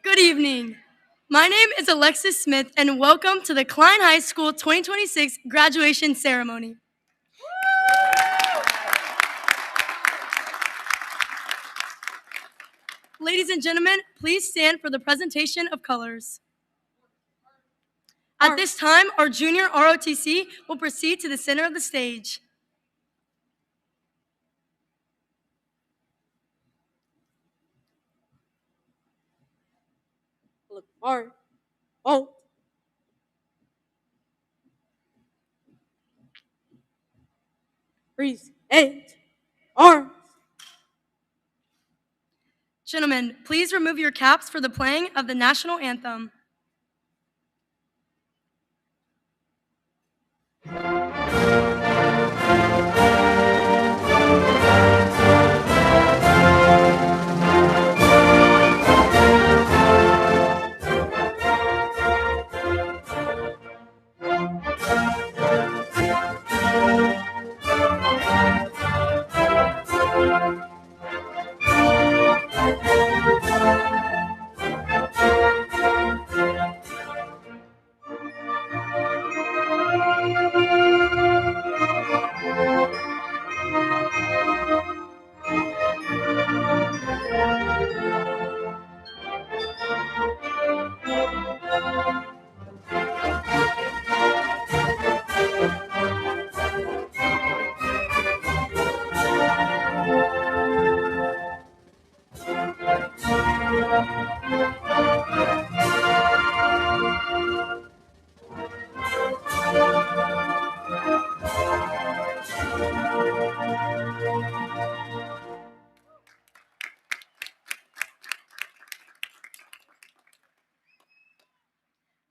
Good evening. My name is Alexis Smith, and welcome to the Klein High School 2026 graduation ceremony. Ladies and gentlemen, please stand for the presentation of colors. At this time, our junior ROTC will proceed to the center of the stage. Look hard. Oh. Freeze. Eight. Arms. Gentlemen, please remove your caps for the playing of the national anthem.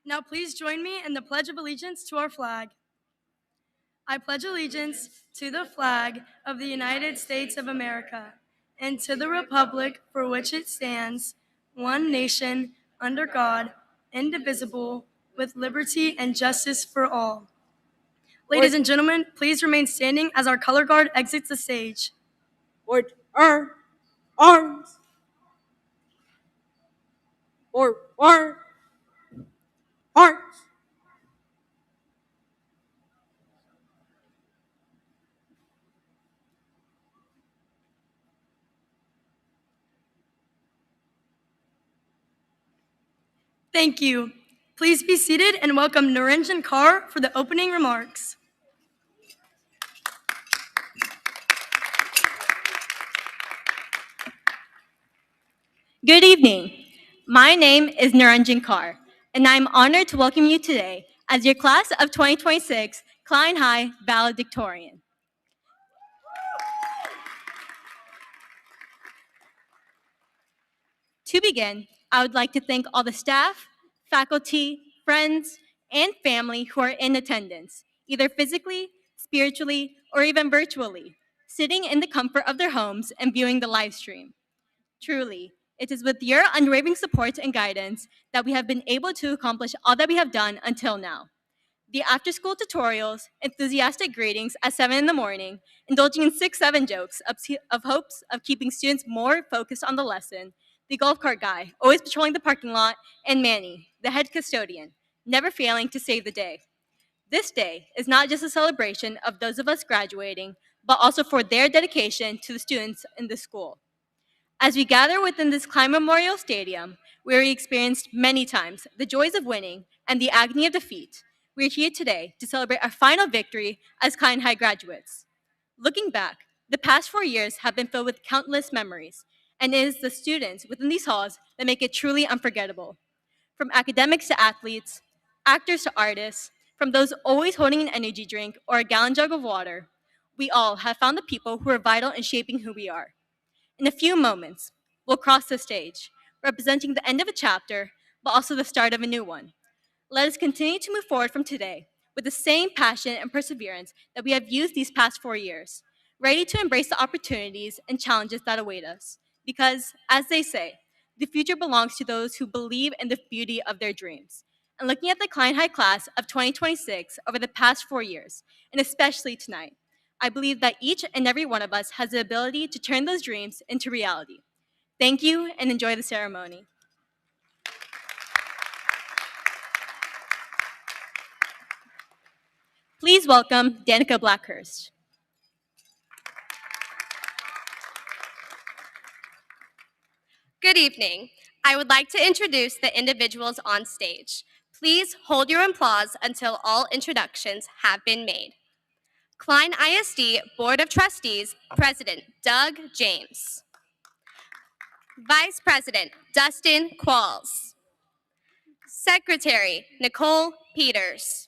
Now please join me in the Pledge of Allegiance to our flag. I pledge allegiance to the flag of the United States of America and to the republic for which it stands, one nation, under God, indivisible, with liberty and justice for all. Ladies and gentlemen, please remain standing as our color guard exits the stage. Forward. Arms. Forward. Arms. Thank you. Please be seated and welcome Naranjan Kaur for the opening remarks. Good evening. My name is Naranjan Kaur, and I'm honored to welcome you today as your class of 2026 Klein High valedictorian. To begin, I would like to thank all the staff, faculty, friends, and family who are in attendance, either physically, spiritually, or even virtually, sitting in the comfort of their homes and viewing the live stream. Truly, it is with your unwavering support and guidance that we have been able to accomplish all that we have done until now. The after school tutorials, enthusiastic greetings at 7 in the morning, indulging in 6-7 jokes of hopes of keeping students more focused on the lesson, the golf cart guy, always patrolling the parking lot, and Manny, the head custodian, never failing to save the day. This day is not just a celebration of those of us graduating, but also for their dedication to the students in the school. As we gather within this Klein Memorial Stadium, where we experienced many times the joys of winning and the agony of defeat, we are here today to celebrate our final victory as Klein High graduates. Looking back, the past 4 years have been filled with countless memories, and it is the students within these halls that make it truly unforgettable. From academics to athletes, actors to artists, from those always holding an energy drink or a gallon jug of water, we all have found the people who are vital in shaping who we are. In a few moments, we'll cross the stage, representing the end of a chapter, but also the start of a new one. Let us continue to move forward from today with the same passion and perseverance that we have used these past 4 years, ready to embrace the opportunities and challenges that await us. Because, as they say, the future belongs to those who believe in the beauty of their dreams. And looking at the Klein High class of 2026 over the past 4 years, and especially tonight, I believe that each and every one of us has the ability to turn those dreams into reality. Thank you and enjoy the ceremony. Please welcome Danica Blackhurst. Good evening. I would like to introduce the individuals on stage. Please hold your applause until all introductions have been made. Klein ISD Board of Trustees President Doug James. Vice President Dustin Qualls. Secretary Nicole Peters.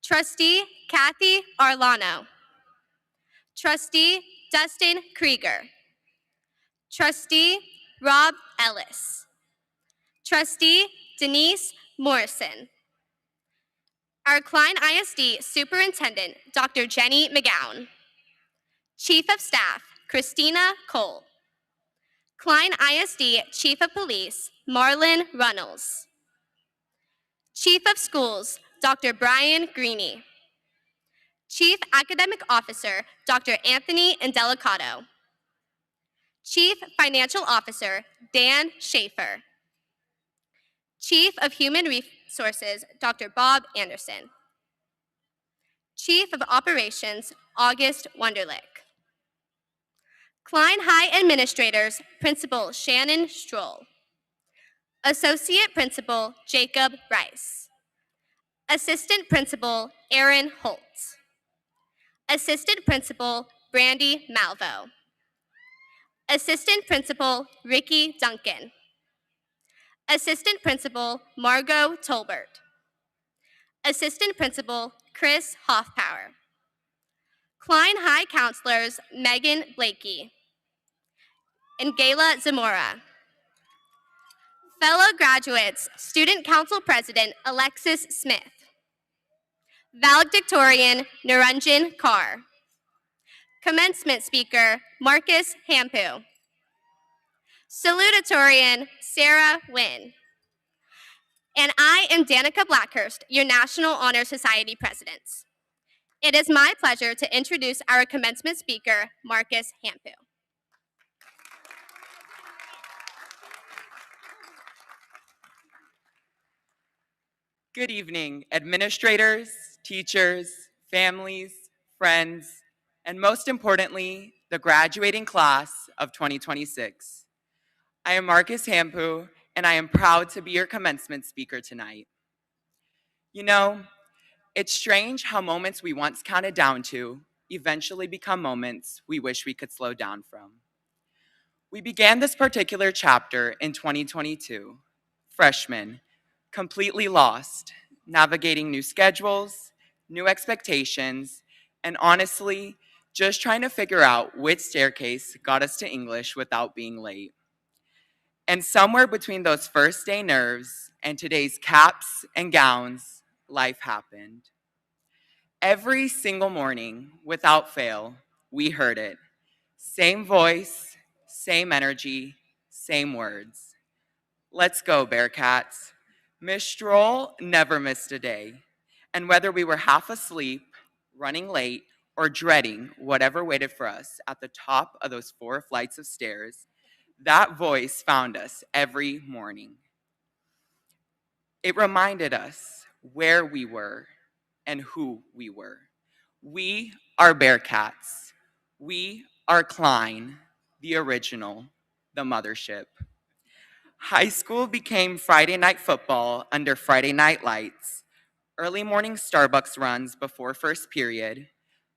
Trustee Kathy Arlano. Trustee Dustin Krieger. Trustee Rob Ellis. Trustee Denise Morrison. Our Klein ISD Superintendent, Dr. Jenny McGowan. Chief of Staff, Christina Cole. Klein ISD Chief of Police, Marlon Runnels. Chief of Schools, Dr. Brian Greeny. Chief Academic Officer, Dr. Anthony Indelicato. Chief Financial Officer, Dan Schaefer. Chief of Human Resources, Dr. Bob Anderson. Chief of Operations, August Wunderlich. Klein High Administrators, Principal Shannon Stroll. Associate Principal Jacob Rice. Assistant Principal Aaron Holtz. Assistant Principal Brandy Malvo. Assistant Principal Ricky Duncan. Assistant Principal Margot Tolbert. Assistant Principal Chris Hoffpower. Klein High Counselors Megan Blakey and Gayla Zamora. Fellow graduates, Student Council President Alexis Smith. Valedictorian Naranjan Kaur. Commencement speaker Marcus Hampu. Salutatorian Sarah Wynn. And I am Danica Blackhurst, your National Honor Society President. It is my pleasure to introduce our commencement speaker, Marcus Hampu. Good evening, administrators, teachers, families, friends, and most importantly, the graduating class of 2026. I am Marcus Hampu, and I am proud to be your commencement speaker tonight. You know, it's strange how moments we once counted down to eventually become moments we wish we could slow down from. We began this particular chapter in 2022, freshmen, completely lost, navigating new schedules, new expectations, and honestly, just trying to figure out which staircase got us to English without being late. And somewhere between those first day nerves and today's caps and gowns, life happened. Every single morning, without fail, we heard it. Same voice, same energy, same words. Let's go, Bearcats. Miss Stroll never missed a day. And whether we were half asleep, running late, or dreading whatever waited for us at the top of those 4 flights of stairs, that voice found us every morning. It reminded us where we were and who we were. We are Bearcats. We are Klein, the original, the mothership. High school became Friday night football under Friday night lights, early morning Starbucks runs before first period,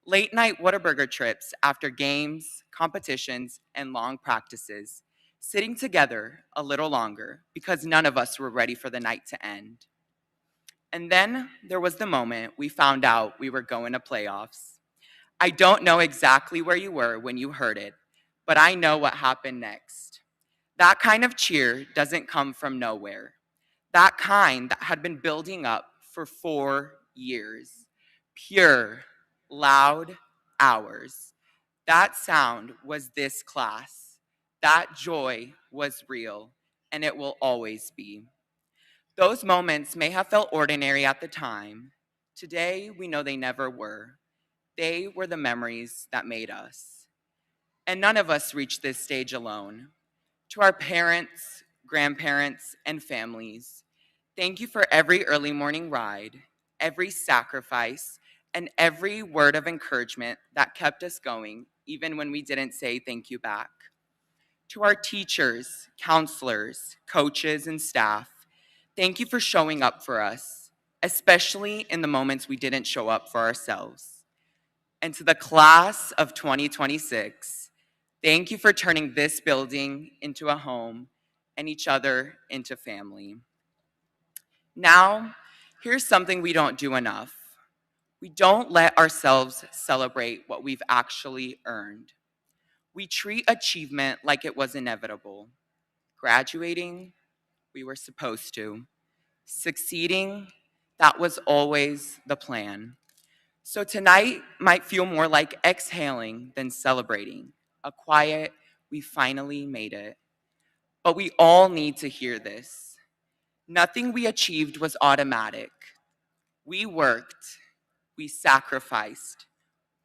late night Whataburger trips after games, competitions, and long practices, sitting together a little longer because none of us were ready for the night to end. And then there was the moment we found out we were going to playoffs. I don't know exactly where you were when you heard it, but I know what happened next. That kind of cheer doesn't come from nowhere. That kind that had been building up for 4 years. Pure, loud hours. That sound was this class. That joy was real, and it will always be. Those moments may have felt ordinary at the time. Today, we know they never were. They were the memories that made us. And none of us reached this stage alone. To our parents, grandparents, and families, thank you for every early morning ride, every sacrifice, and every word of encouragement that kept us going, even when we didn't say thank you back. To our teachers, counselors, coaches, and staff, thank you for showing up for us, especially in the moments we didn't show up for ourselves. And to the class of 2026, thank you for turning this building into a home and each other into family. Now, here's something we don't do enough. We don't let ourselves celebrate what we've actually earned. We treat achievement like it was inevitable. Graduating, we were supposed to. Succeeding, that was always the plan. So tonight might feel more like exhaling than celebrating. A quiet, we finally made it. But we all need to hear this. Nothing we achieved was automatic. We worked, we sacrificed,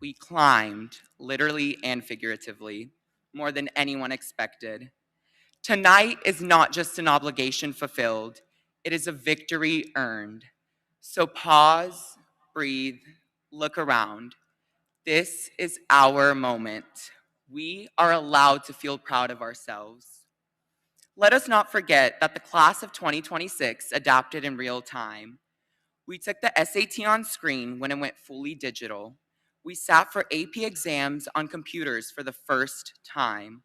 we climbed, literally and figuratively, more than anyone expected. Tonight is not just an obligation fulfilled, it is a victory earned. So pause, breathe, look around. This is our moment. We are allowed to feel proud of ourselves. Let us not forget that the class of 2026 adapted in real time. We took the SAT on screen when it went fully digital. We sat for AP exams on computers for the first time.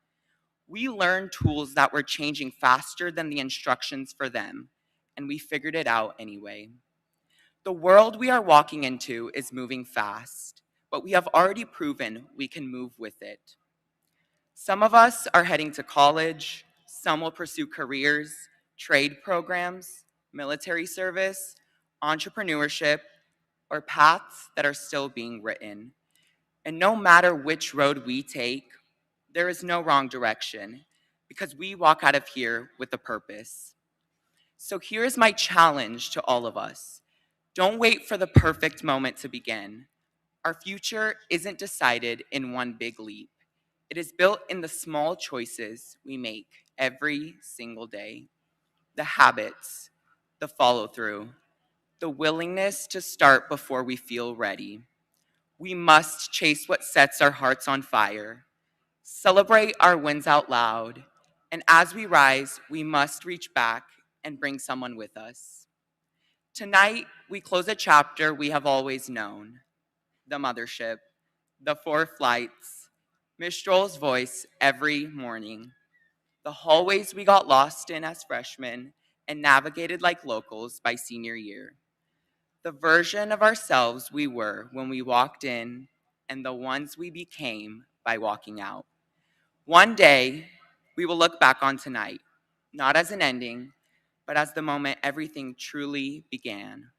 We learned tools that were changing faster than the instructions for them, and we figured it out anyway. The world we are walking into is moving fast, but we have already proven we can move with it. Some of us are heading to college, some will pursue careers, trade programs, military service, entrepreneurship, or paths that are still being written. And no matter which road we take, there is no wrong direction because we walk out of here with a purpose. So here is my challenge to all of us. Don't wait for the perfect moment to begin. Our future isn't decided in one big leap. It is built in the small choices we make every single day. The habits, the follow through, the willingness to start before we feel ready. We must chase what sets our hearts on fire, celebrate our wins out loud, and as we rise, we must reach back and bring someone with us. Tonight, we close a chapter we have always known, the mothership, the 4 flights, Miss Stroll's voice every morning, the hallways we got lost in as freshmen and navigated like locals by senior year, the version of ourselves we were when we walked in, and the ones we became by walking out. One day, we will look back on tonight, not as an ending, but as the moment everything truly began.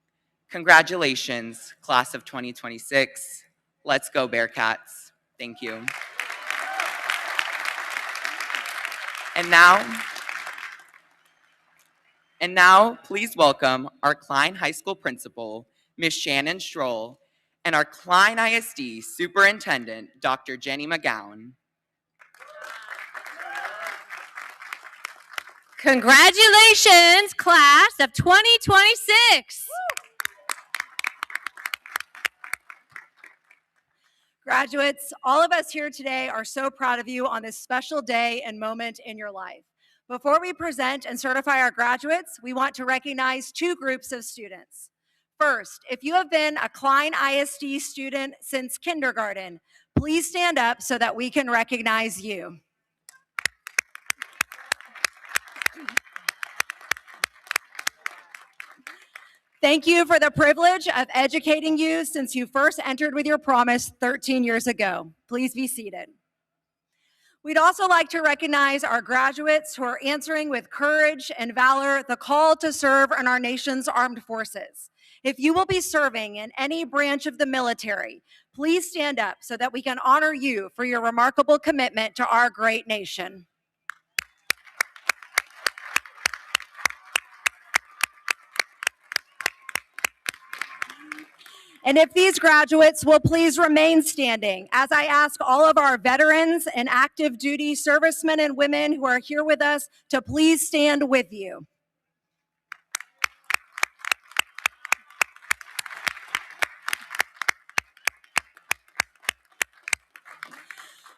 Congratulations, class of 2026. Let's go, Bearcats. Thank you. And now, please welcome our Klein High School principal, Ms. Shannon Stroll, and our Klein ISD superintendent, Dr. Jenny McGowan. Congratulations, class of 2026. Graduates, all of us here today are so proud of you on this special day and moment in your life. Before we present and certify our graduates, we want to recognize 2 groups of students. First, if you have been a Klein ISD student since kindergarten, please stand up so that we can recognize you. Thank you for the privilege of educating you since you first entered with your promise 13 years ago. Please be seated. We'd also like to recognize our graduates who are answering with courage and valor the call to serve in our nation's armed forces. If you will be serving in any branch of the military, please stand up so that we can honor you for your remarkable commitment to our great nation. And if these graduates will please remain standing as I ask all of our veterans and active duty servicemen and women who are here with us to please stand with you.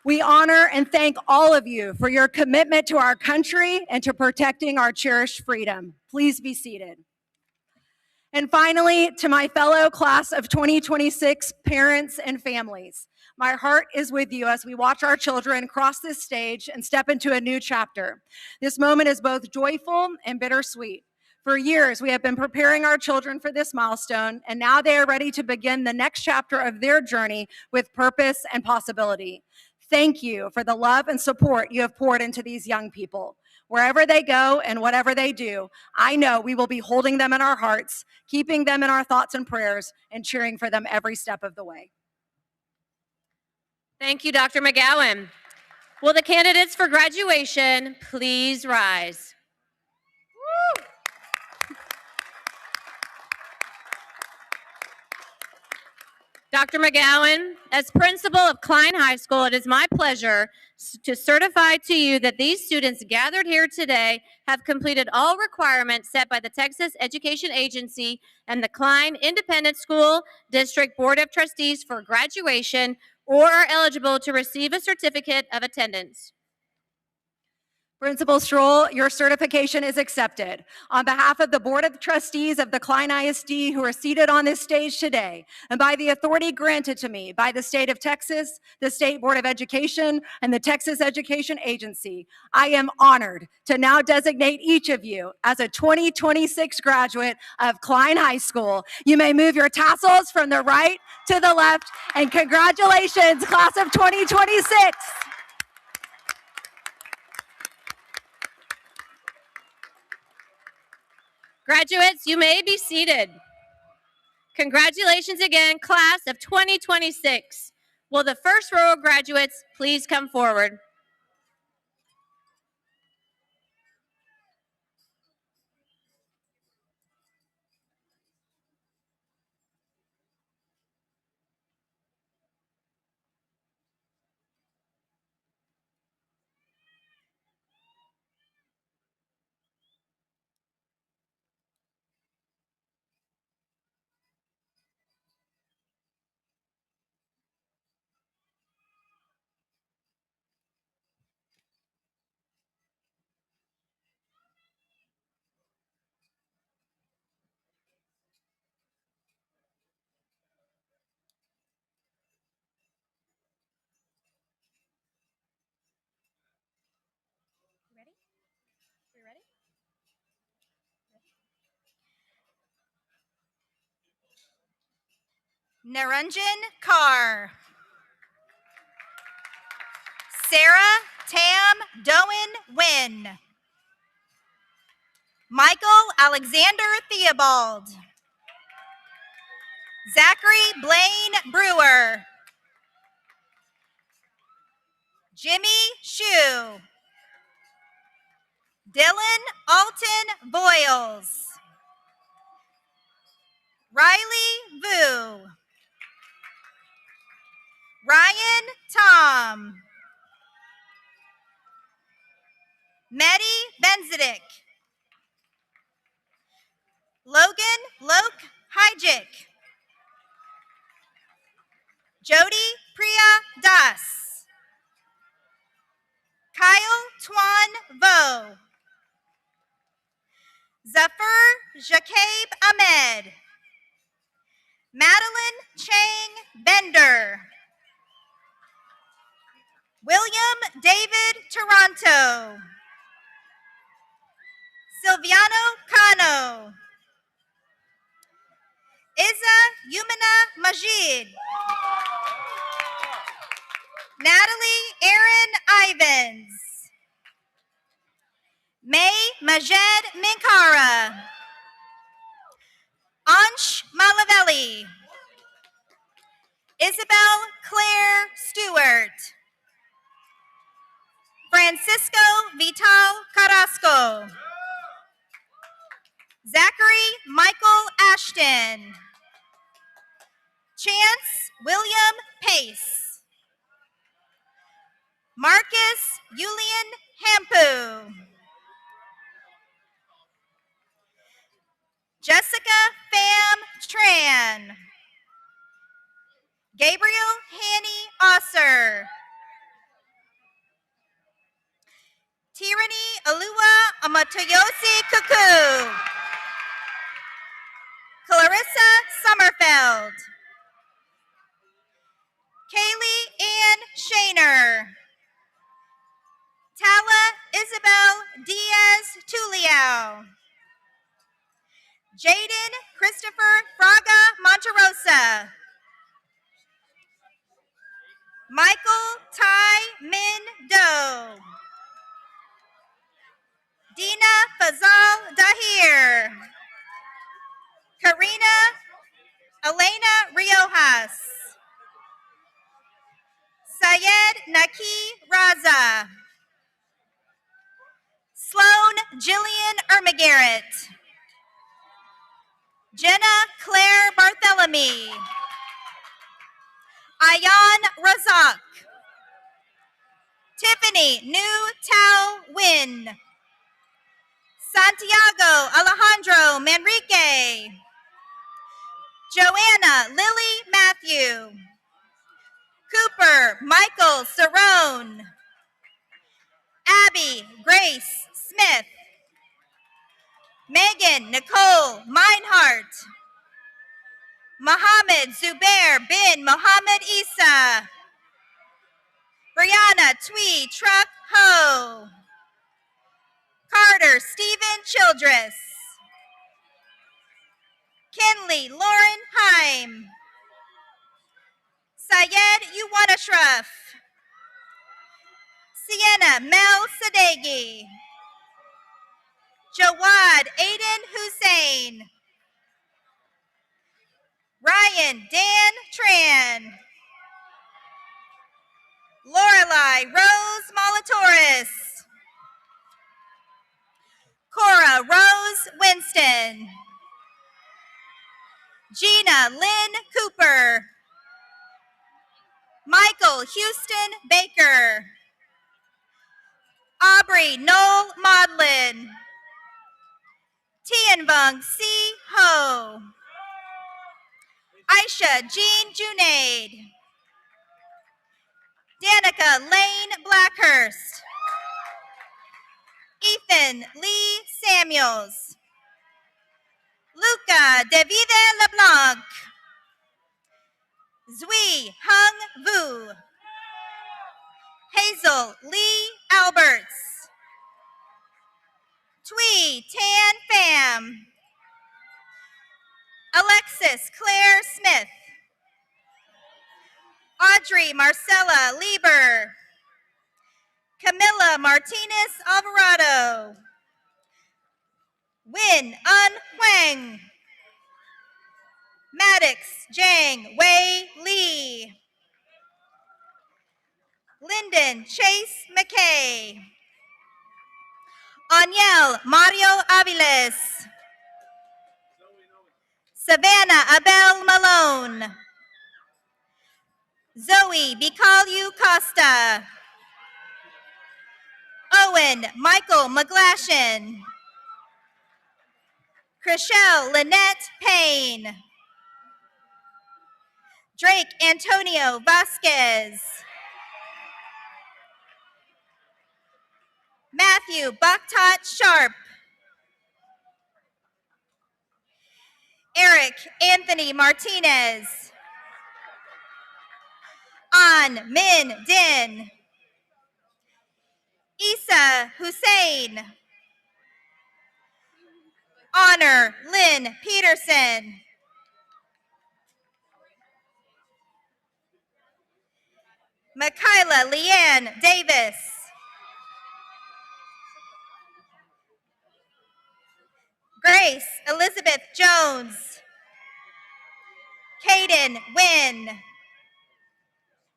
We honor and thank all of you for your commitment to our country and to protecting our cherished freedom. Please be seated. And finally, to my fellow class of 2026 parents and families, my heart is with you as we watch our children cross this stage and step into a new chapter. This moment is both joyful and bittersweet. For years, we have been preparing our children for this milestone, and now they are ready to begin the next chapter of their journey with purpose and possibility. Thank you for the love and support you have poured into these young people. Wherever they go and whatever they do, I know we will be holding them in our hearts, keeping them in our thoughts and prayers, and cheering for them every step of the way. Thank you, Dr. McGowan. Will the candidates for graduation please rise? Dr. McGowan, as principal of Klein High School, it is my pleasure to certify to you that these students gathered here today have completed all requirements set by the Texas Education Agency and the Klein Independent School District Board of Trustees for graduation or are eligible to receive a certificate of attendance. Principal Stroll, your certification is accepted. On behalf of the Board of Trustees of the Klein ISD who are seated on this stage today, and by the authority granted to me by the state of Texas, the State Board of Education, and the Texas Education Agency, I am honored to now designate each of you as a 2026 graduate of Klein High School. You may move your tassels from the right to the left, and congratulations, class of 2026. Graduates, you may be seated. Congratulations again, class of 2026. Will the first row of graduates please come forward? Naranjan Kaur. Sarah Tam Doan Wynn. Michael Alexander Theobald. Zachary Blaine Brewer. Jimmy Shue. Dylan Alton Boyles. Riley Vu. Ryan Tom. Maddie Benzedik. Logan Loke Hijik. Jody Priya Das. Kyle Twan Vo. Zafar Jacob Ahmed. Madeline Chang Bender. William David Toronto. Silviano Cano. Iza Yumina Majid. Natalie Aaron Ivans. May Majed Minkara. Ansh Malavelli. Isabel Claire Stewart. Francisco Vital Carrasco. Zachary Michael Ashton. Chance William Pace. Marcus Julian Hampu. Jessica Pham Tran. Gabriel Hanny Osser. Tyranny Alua Amatoyosi Kuku. Clarissa Sommerfeld. Kaylee Ann Shaner. Tala Isabel Diaz Tuliao. Jaden Christopher Fraga Monterosa. Michael Ty Min Do. Dina Fazal Dahir. Karina Elena Riojas. Syed Naki Raza. Sloan Jillian Ermigarrett. Jenna Claire Barthélemy. Ayan Razak. Tiffany New Tao Win. Santiago Alejandro Manrique. Joanna Lily Matthew. Cooper Michael Cerrone. Abby Grace Smith. Megan Nicole Meinhardt. Mohammed Zubair bin Mohammed Isa. Brianna Twee Truck Ho. Carter Stephen Childress. Kinley Lauren Heim. Syed Yuwanashraf. Sienna Mel Sadeghi. Jawad Aiden Hussein. Ryan Dan Tran. Lorelei Rose Molatoris. Cora Rose Winston. Gina Lynn Cooper. Michael Houston Baker. Aubrey Noel Maudlin. Tianvung C. Ho. Aisha Jean Junaid. Danica Lane Blackhurst. Ethan Lee Samuels. Luca Davide LeBlanc. Zui Hung Vu. Hazel Lee Alberts. Twee Tan Pham. Alexis Claire Smith. Audrey Marcella Lieber. Camilla Martinez Alvarado. Win Un Huang. Maddox Jang Wei Lee. Lyndon Chase McKay. Aniel Mario Aviles. Savannah Abel Malone. Zoe Bicalyu Costa. Owen Michael McGlashan. Chriselle Lynette Payne. Drake Antonio Vasquez. Matthew Bucktot Sharp. Eric Anthony Martinez. An Min Din. Isa Hussein. Honor Lynn Peterson. Michaela Leanne Davis. Grace Elizabeth Jones. Caden Wynn.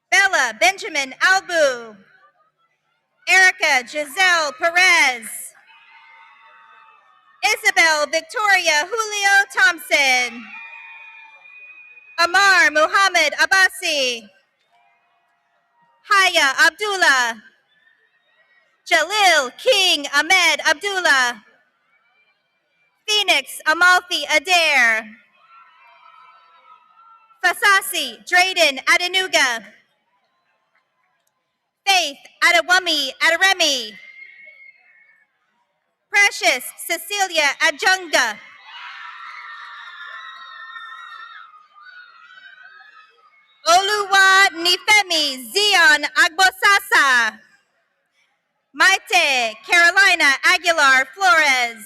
Bella Benjamin Albu. Erica Giselle Perez. Isabel Victoria Julio Thompson. Amar Muhammad Abbasi. Haya Abdullah. Jalil King Ahmed Abdullah. Phoenix Amalfi Adair. Fasasi Drayden Adenuga. Faith Adewami Aderemi. Precious Cecilia Adjunga. Oluwa Nifemi Zion Agbosasa. Maite Carolina Aguilar Flores.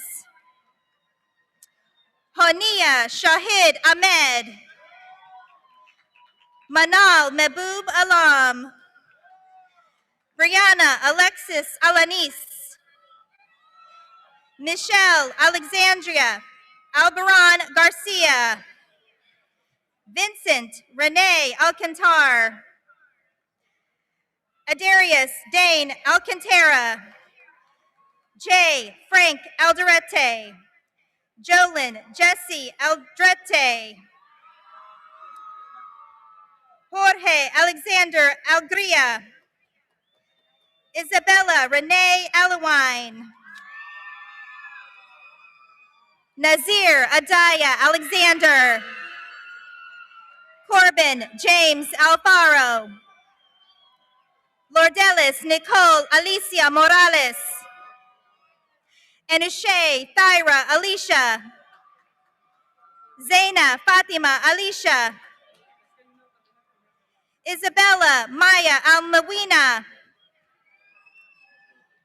Honia Shahid Ahmed. Manal Mehboob Alam. Brianna Alexis Alanis. Michelle Alexandria Albaran Garcia. Vincent Renee Alcantar. Adarius Dane Alcantara. J. Frank Alderete. Jolyn Jesse Aldrete. Jorge Alexander Algria. Isabella Renee Alewine. Nazir Adaya Alexander. Corbin James Alfaro. Lordelis Nicole Alicia Morales. Enushe Thyra Alicia. Zaina Fatima Alicia. Isabella Maya Almawina.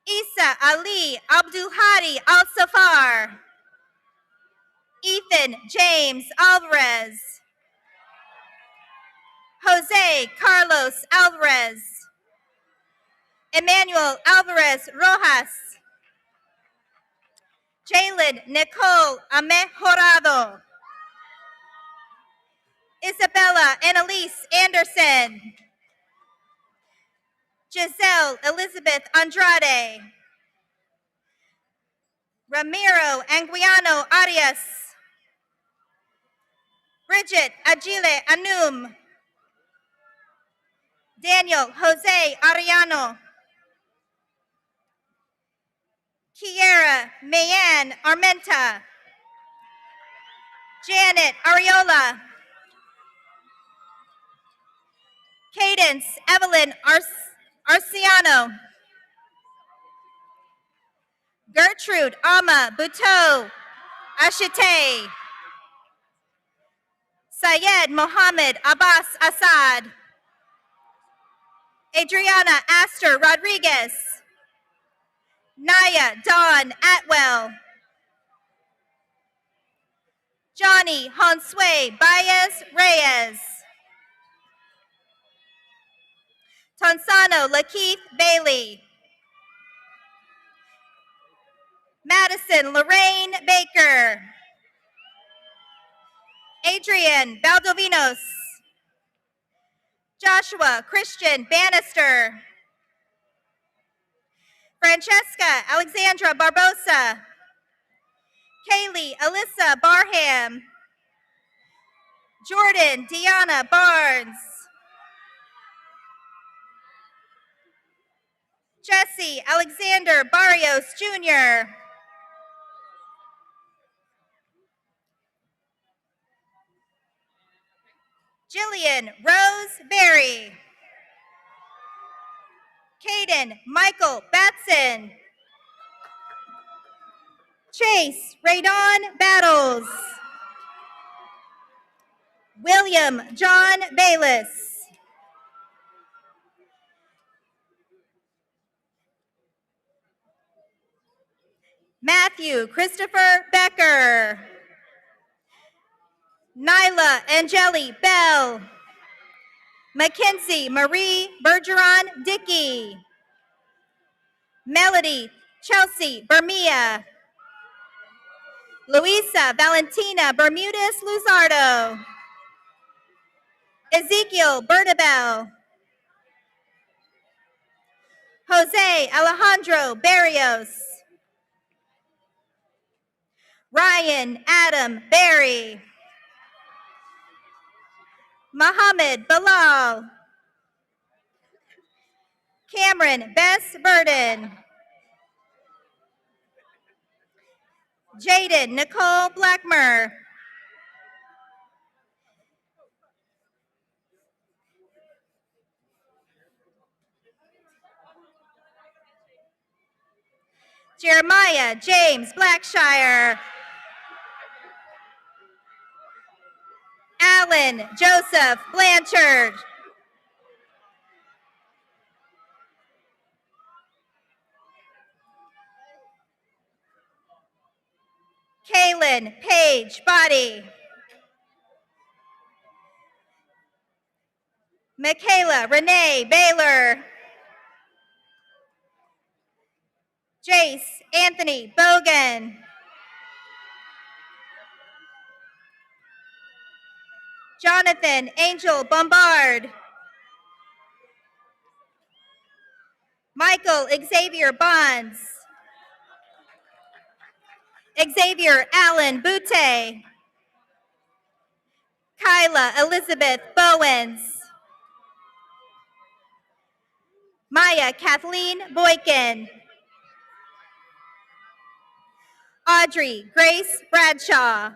Isa Ali Abdulhadi Al-Safar. Ethan James Alvarez. Jose Carlos Alvarez. Emmanuel Alvarez Rojas. Jalen Nicole Amejorado. Isabella Annalise Anderson. Giselle Elizabeth Andrade. Ramiro Anguiano Arias. Bridget Agile Anum. Daniel Jose Ariano. Kiera Mayan Armenta. Janet Ariola. Cadence Evelyn Arciano. Gertrude Ama Buteau Ashite. Syed Mohammed Abbas Assad. Adriana Astor Rodriguez. Naya Dawn Atwell. Johnny Honsway Baez Reyes. Tonsano Lakeith Bailey. Madison Lorraine Baker. Adrian Baldovinos. Joshua Christian Bannister. Francesca Alexandra Barbosa. Kaylee Alyssa Barham. Jordan Deanna Barnes. Jesse Alexander Barrios Jr. Jillian Rose Berry. Caden Michael Batson. Chase Raydon Battles. William John Bayless. Matthew Christopher Becker. Nyla Angeli Bell. Mackenzie Marie Bergeron Dickey. Melody Chelsea Bermia. Luisa Valentina Bermudez Luzardo. Ezekiel Bertabel. Jose Alejandro Barrios. Ryan Adam Berry. Mohammed Bilal. Cameron Bess Burden. Jaden Nicole Blackmer. Jeremiah James Blackshire. Alan Joseph Blanchard. Kaylin Page Body. Michaela Renee Baylor. Jace Anthony Bogan. Jonathan Angel Bombard. Michael Xavier Bonds. Xavier Allen Butte. Kyla Elizabeth Bowens. Maya Kathleen Boykin. Audrey Grace Bradshaw.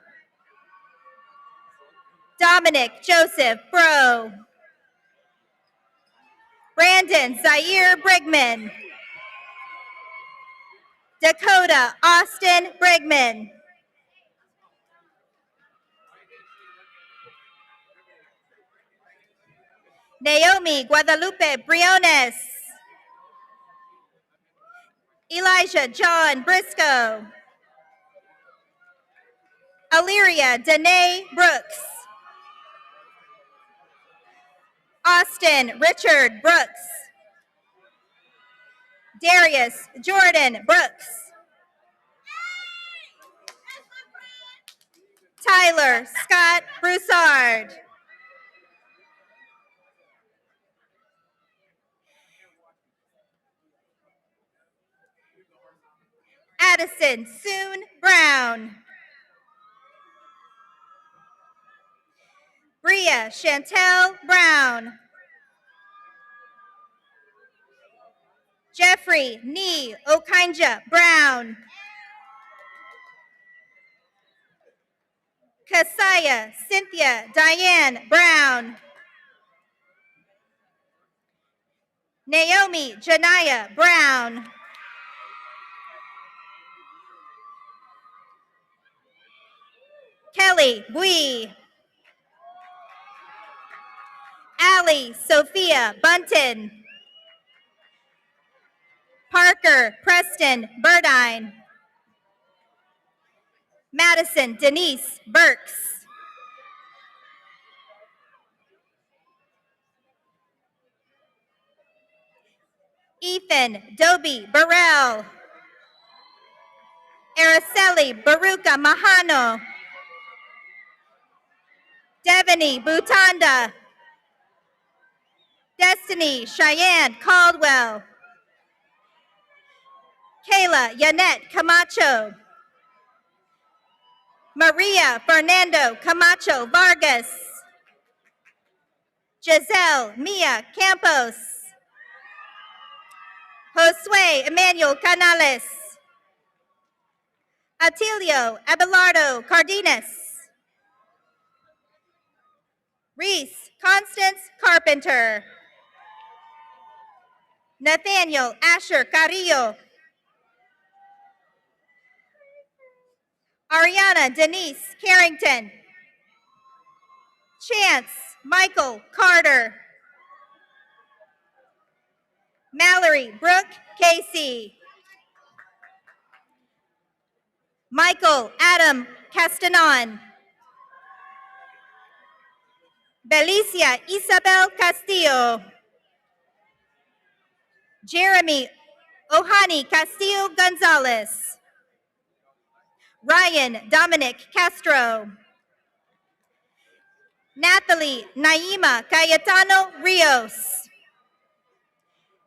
Dominic Joseph Bro. Brandon Zaire Brigman. Dakota Austin Brigman. Naomi Guadalupe Briones. Elijah John Briscoe. Illyria Danae Brooks. Austin Richard Brooks. Darius Jordan Brooks. Tyler Scott Broussard. Madison Soon Brown. Bria Chantel Brown. Jeffrey Nee Okinja Brown. Kasaya Cynthia Diane Brown. Naomi Janaya Brown. Kelly Bui. Allie Sophia Bunton. Parker Preston Burdine. Madison Denise Burks. Ethan Dobie Burrell. Araceli Baruka Mahano. Devaney Butanda. Destiny Cheyenne Caldwell. Kayla Yanette Camacho. Maria Fernando Camacho Vargas. Giselle Mia Campos. Josue Emmanuel Canales. Atilio Abelardo Cardenas. Reese Constance Carpenter. Nathaniel Asher Carrillo. Ariana Denise Carrington. Chance Michael Carter. Mallory Brooke Casey. Michael Adam Castanon. Belicia Isabel Castillo. Jeremy Ohani Castillo Gonzalez. Ryan Dominic Castro. Nathalie Naima Cayetano Rios.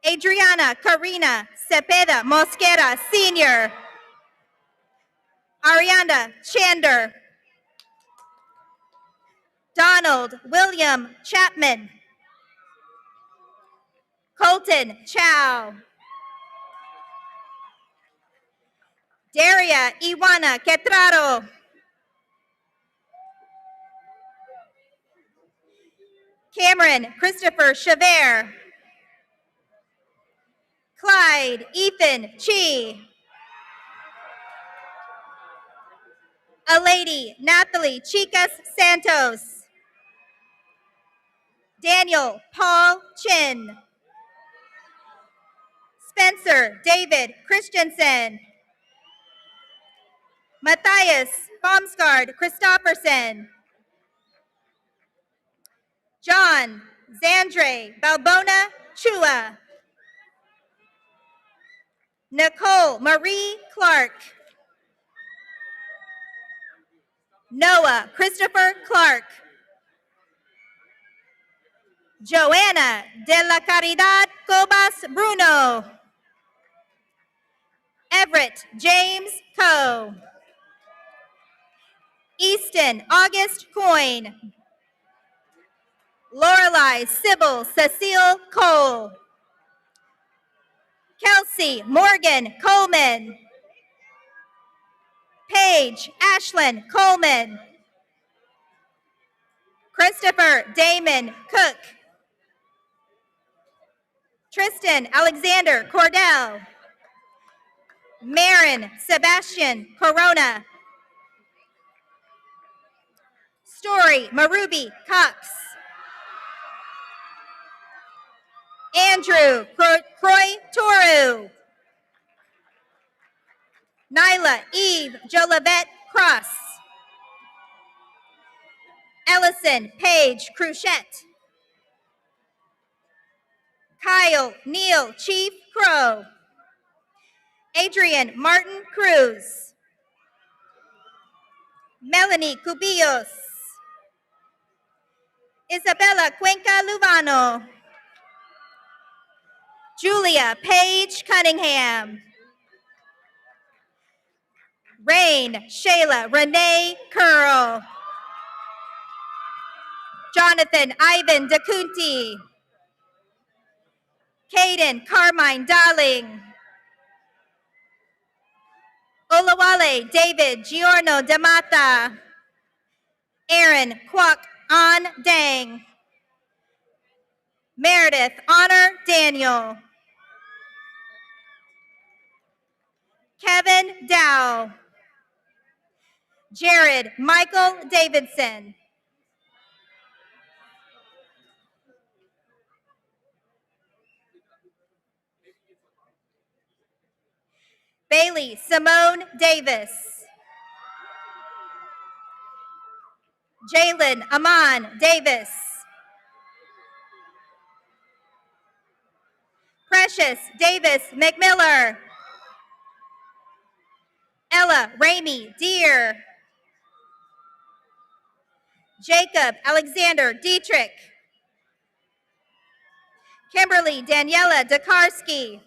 Adriana Karina Cepeda Mosquera Sr. Arianda Chander. Donald William Chapman. Colton Chow. Daria Iwana Quetraro. Cameron Christopher Chavert. Clyde Ethan Chi. A lady Nathalie Chicas Santos. Daniel Paul Chin. Spencer David Christensen. Matthias Baumsgaard Christofferson. John Zandre Balbona Chua. Nicole Marie Clark. Noah Christopher Clark. Joanna de la Caridad Cobas Bruno. Everett James Coe. Easton August Coyne. Lorelei Sybil Cecile Cole. Kelsey Morgan Coleman. Paige Ashlyn Coleman. Christopher Damon Cook. Tristan Alexander Cordell. Marin Sebastian Corona. Story Maruby Cox. Andrew Croy Toru. Nyla Eve Jolivet Cross. Ellison Paige Cruchette. Kyle Neal Chief Crow. Adrian Martin Cruz. Melanie Cubillos. Isabella Cuenca Luvano. Julia Paige Cunningham. Rain Shayla Renee Curl. Jonathan Ivan DeCunti. Caden Carmine Darling. Olawale David Giorno Damata. Aaron Kwok An Dang. Meredith Honor Daniel. Kevin Dow. Jared Michael Davidson. Bailey Simone Davis. Jalen Aman Davis. Precious Davis McMiller. Ella Ramey Deer. Jacob Alexander Dietrich. Kimberly Daniela Dakarski.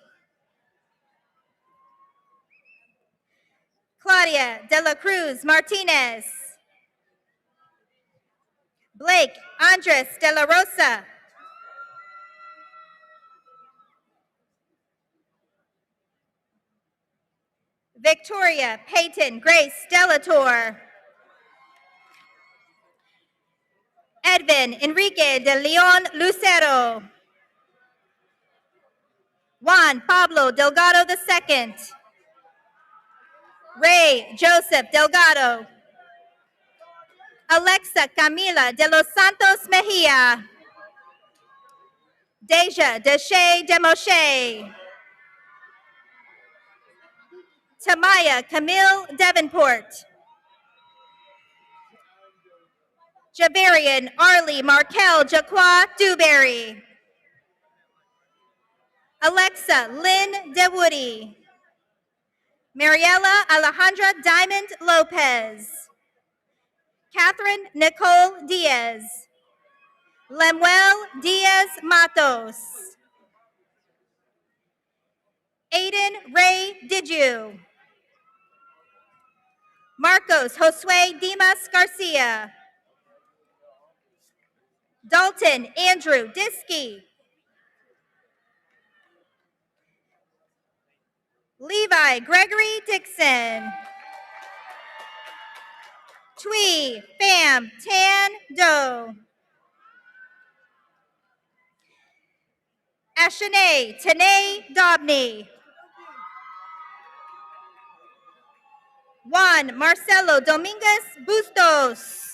Claudia De La Cruz Martinez. Blake Andres De La Rosa. Victoria Peyton Grace Delator. Edvin Enrique de Leon Lucero. Juan Pablo Delgado II. Ray Joseph Delgado. Alexa Camila de los Santos Mejia. Deja Deshay Demoshe. Tamaya Camille Davenport. Javarian Arlie Markel Jaqua Dewberry. Alexa Lynn DeWoody. Mariela Alejandra Diamond Lopez. Catherine Nicole Diaz. Lemuel Diaz Matos. Aiden Ray Didu. Marcos Josue Dimas Garcia. Dalton Andrew Diskey. Levi Gregory Dixon. Twee Pham Tan Do. Ashanae Tanae Dobney. Juan Marcelo Dominguez Bustos.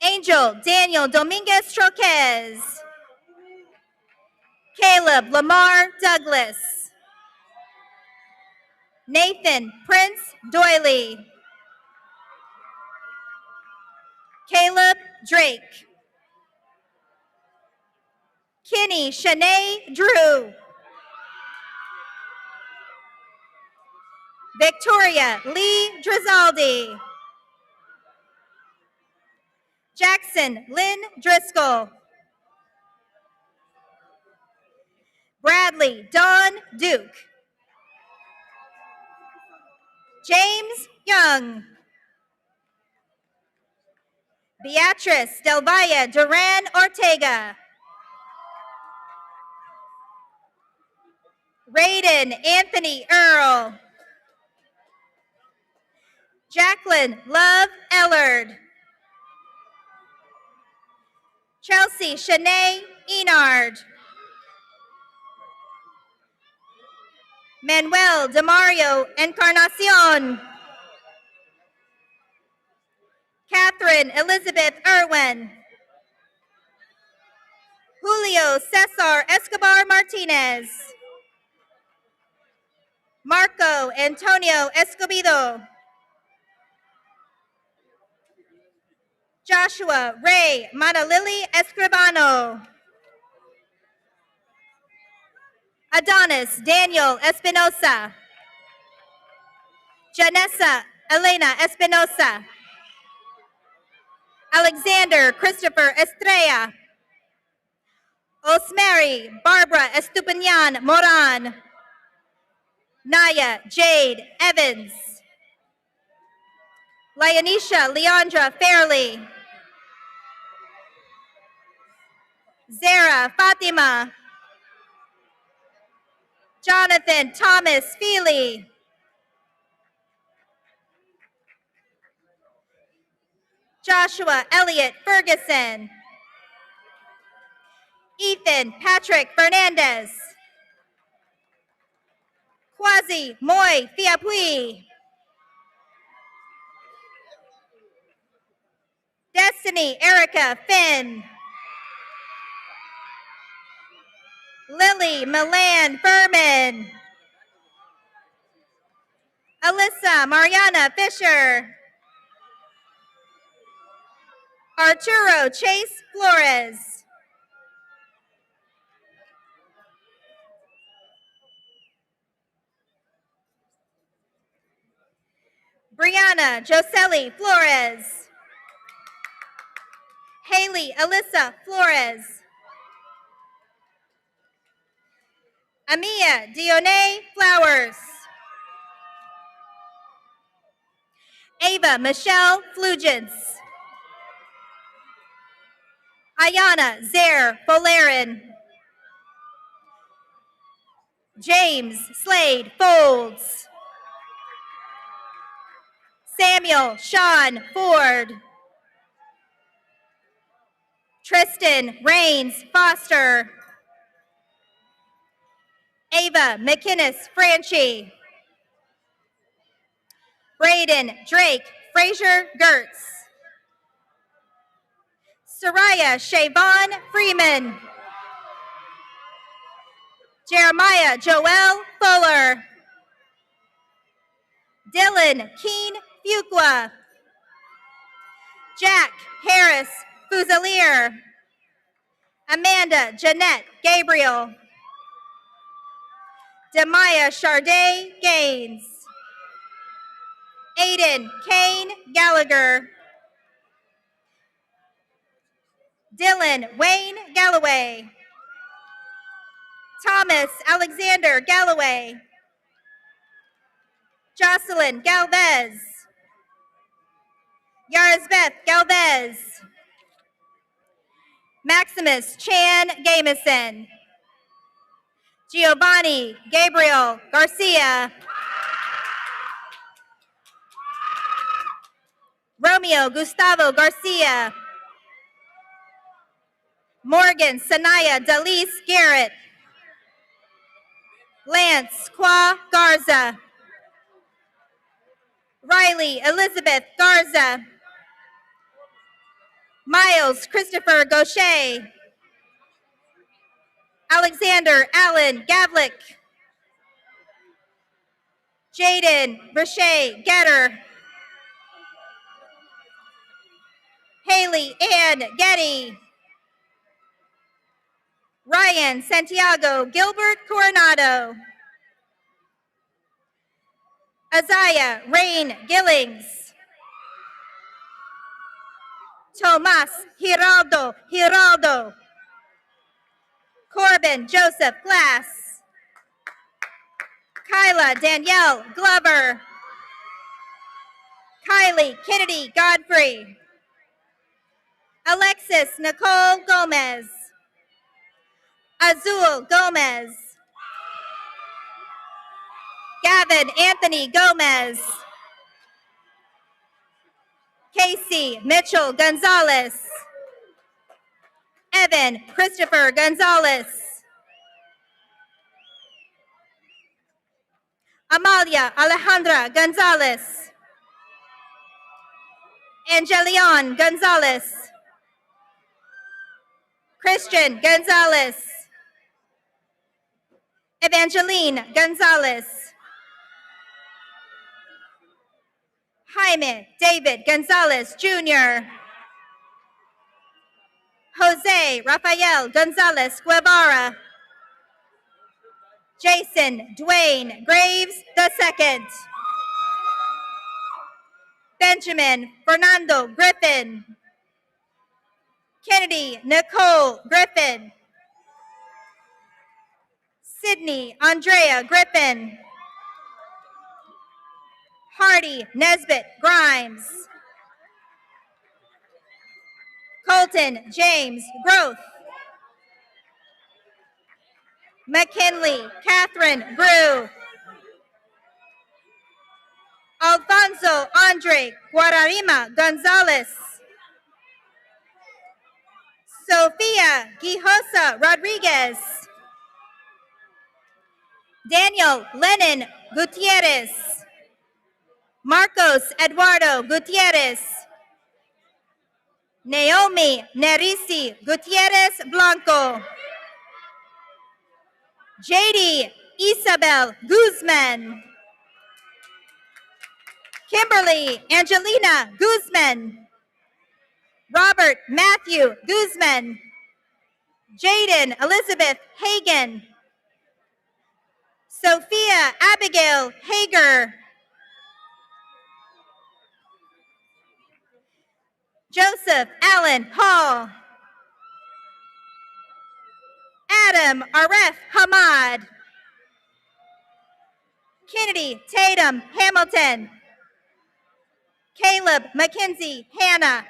Angel Daniel Dominguez Troquez. Caleb Lamar Douglas. Nathan Prince Doyley. Caleb Drake. Kinney Shanae Drew. Victoria Lee Drizaldi. Jackson Lynn Driscoll. Bradley Don Duke. James Young. Beatrice Del Valle Duran Ortega. Raiden Anthony Earl. Jacqueline Love Ellard. Chelsea Shanae Enard. Manuel Demario Encarnacion. Catherine Elizabeth Irwin. Julio Cesar Escobar Martinez. Marco Antonio Escobedo. Joshua Ray Manalili Escribano. Adonis Daniel Espinosa. Janessa Elena Espinosa. Alexander Christopher Estrella. Osmary Barbara Estupiñan Moran. Naya Jade Evans. Lionisha Leandra Fairley. Zara Fatima. Jonathan Thomas Feely. Joshua Elliott Ferguson. Ethan Patrick Fernandez. Kwasi Moy Fiapui. Destiny Erica Finn. Lily Milan Furman. Alyssa Mariana Fisher. Arturo Chase Flores. Brianna Joselli Flores. Haley Alyssa Flores. Amia Dione Flowers. Ava Michelle Flugents. Ayana Zaire Bolerin. James Slade Folds. Samuel Sean Ford. Tristan Rains Foster. Ava McInnes Franchi. Braden Drake Frazier Gertz. Soraya Shavon Freeman. Jeremiah Joel Fuller. Dylan Keen Fuqua. Jack Harris Fusilier. Amanda Jeanette Gabriel. Demaya Charday Gaines. Aiden Kane Gallagher. Dylan Wayne Galloway. Thomas Alexander Galloway. Jocelyn Galvez. Yarisbeth Galvez. Maximus Chan Gamison. Giovanni Gabriel Garcia. Romeo Gustavo Garcia. Morgan Sanaya Dalise Garrett. Lance Qua Garza. Riley Elizabeth Garza. Miles Christopher Gaucher. Alexander Allen Gavlik. Jaden Rashay Getter. Haley Ann Getty. Ryan Santiago Gilbert Coronado. Azaya Rain Gillings. Tomas Giraldo. Corbin Joseph Glass. Kyla Danielle Glover. Kylie Kennedy Godfrey. Alexis Nicole Gomez. Azul Gomez. Gavin Anthony Gomez. Casey Mitchell Gonzalez. Evan Christopher Gonzalez. Amalia Alejandra Gonzalez. Angelion Gonzalez. Christian Gonzalez. Evangeline Gonzalez. Jaime David Gonzalez Jr. Jose Rafael Gonzalez Guevara. Jason Dwayne Graves II. Benjamin Fernando Griffin. Kennedy Nicole Griffin. Sydney Andrea Griffin. Hardy Nesbitt Grimes. Colton James Groth. McKinley Catherine Brew. Alfonso Andre Guararima Gonzalez. Sofia Guijosa Rodriguez. Daniel Lenin Gutierrez. Marcos Eduardo Gutierrez. Naomi Nerisi Gutierrez Blanco. JD Isabel Guzman. Kimberly Angelina Guzman. Robert Matthew Guzman. Jaden Elizabeth Hagen. Sophia Abigail Hager. Joseph Allen Hall. Adam Aref Hamad. Kennedy Tatum Hamilton. Caleb Mackenzie Hanna.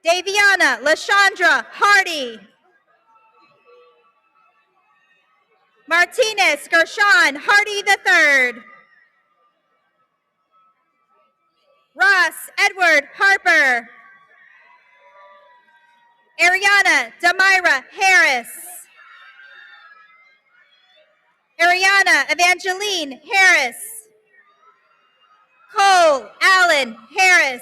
Daviana Lashandra Hardy. Martinez Gershon Hardy III. Ross Edward Harper. Ariana Demira Harris. Ariana Evangeline Harris. Cole Allen Harris.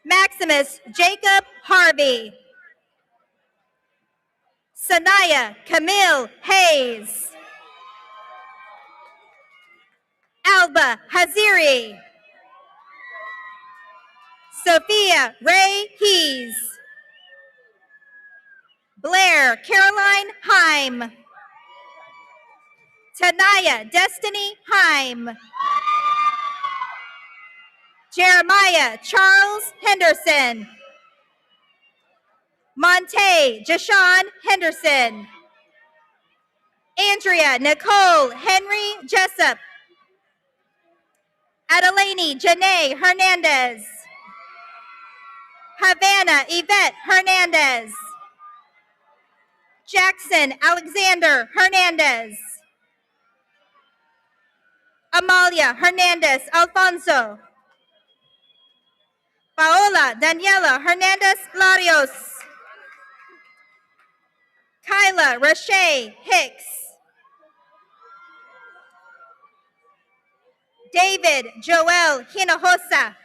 Maximus Jacob Harvey. Sanaya Camille Hayes. Alba Haziri. Sophia Ray Hees. Blair Caroline Heim. Tanaya Destiny Heim. Jeremiah Charles Henderson. Monte Jashawn Henderson. Andrea Nicole Henry Jessup. Adelani Janae Hernandez. Havana Yvette Hernandez. Jackson Alexander Hernandez. Amalia Hernandez Alfonso. Paola Daniela Hernandez Larios. Kyla Rashay Hicks. David Joel Hinojosa.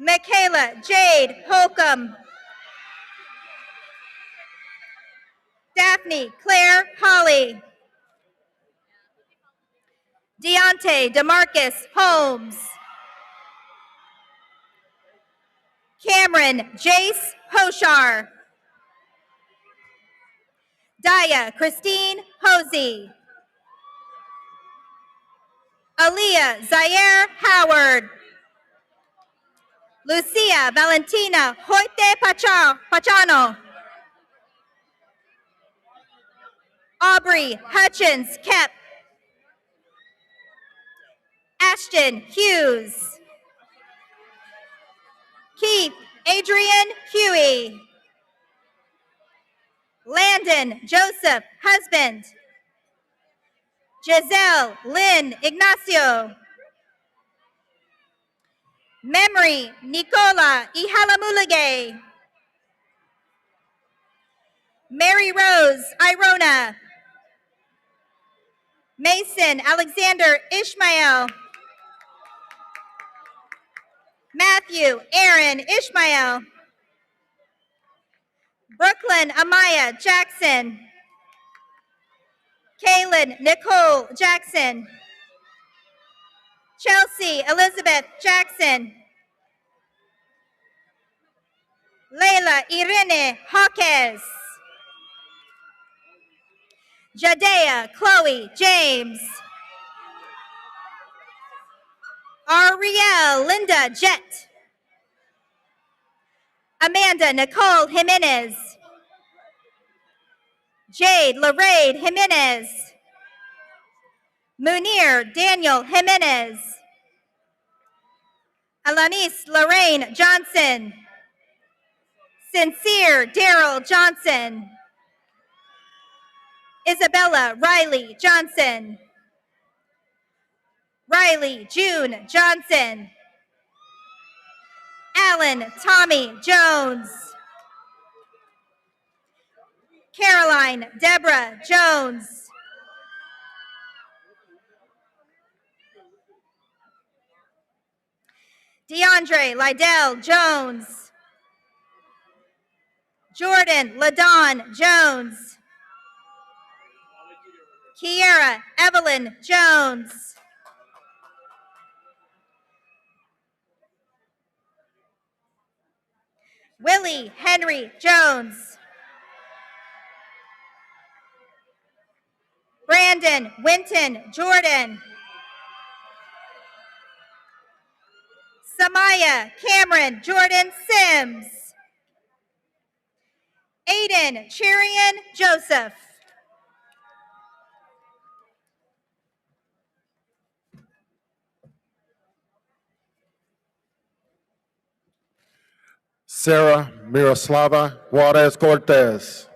Michaela Jade Holcomb. Daphne Claire Holly. Deontay Demarcus Holmes. Cameron Jace Hoshar. Daya Christine Hosey. Aaliyah Zaire Howard. Lucia Valentina Hoyte Pachano. Aubrey Hutchins Kep. Ashton Hughes. Keith Adrian Huey. Landon Joseph Husband. Giselle Lynn Ignacio. Memory Nicola Ihalamulage. Mary Rose Irona. Mason Alexander Ishmael. Matthew Aaron Ishmael. Brooklyn Amaya Jackson. Kaylin Nicole Jackson. Chelsea Elizabeth Jackson. Layla Irene Hawkes. Jadea Chloe James. Ariel Linda Jett. Amanda Nicole Jimenez. Jade Lorraine Jimenez. Munir Daniel Jimenez. Alanis Lorraine Johnson. Sincere Daryl Johnson. Isabella Riley Johnson. Riley June Johnson. Alan Tommy Jones. Caroline Deborah Jones. DeAndre Lydell Jones. Jordan LaDon Jones. Kiera Evelyn Jones. Willie Henry Jones. Brandon Winton Jordan. Samaya Cameron Jordan Sims. Aiden Cherian Joseph. Sarah Miroslava Juarez Cortez.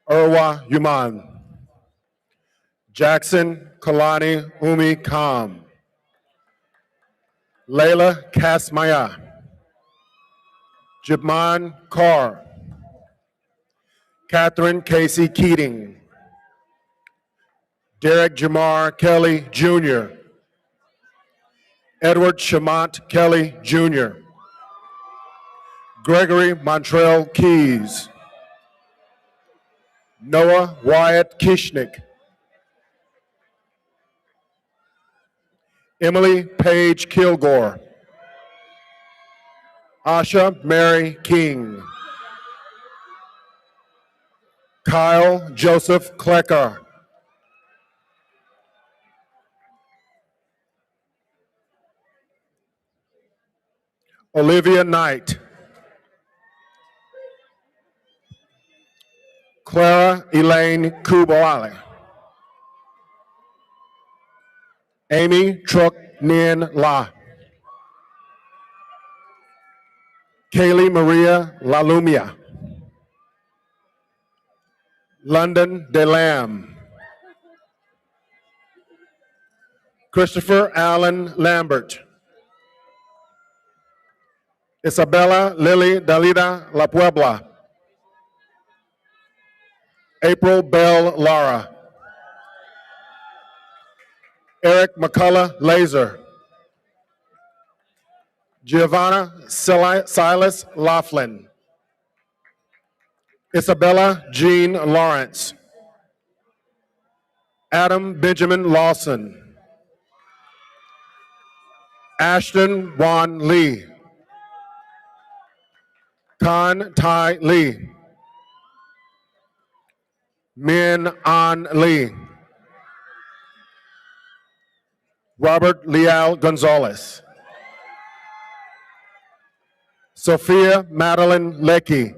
Irwa Yuman. Jackson Kalani Umi Kam. Layla Kasmaya. Jibman Carr. Catherine Casey Keating. Derek Jamar Kelly Jr. Edward Shamont Kelly Jr. Gregory Montrell Keys. Noah Wyatt Kishnick. Emily Page Kilgore. Asha Mary King. Kyle Joseph Klecker. Olivia Knight. Clara Elaine Kubawale. Amy Truk Nien La. Kaylee Maria Lalumia. London DeLam. Christopher Allen Lambert. Isabella Lily Dalida La Puebla. April Bell Lara. Eric McCullough Laser. Giovanna Silas Laughlin. Isabella Jean Lawrence. Adam Benjamin Lawson. Ashton Wan Lee. Khan Tai Lee. Min An Lee. Robert Leal Gonzalez. Sophia Madeline Leckie.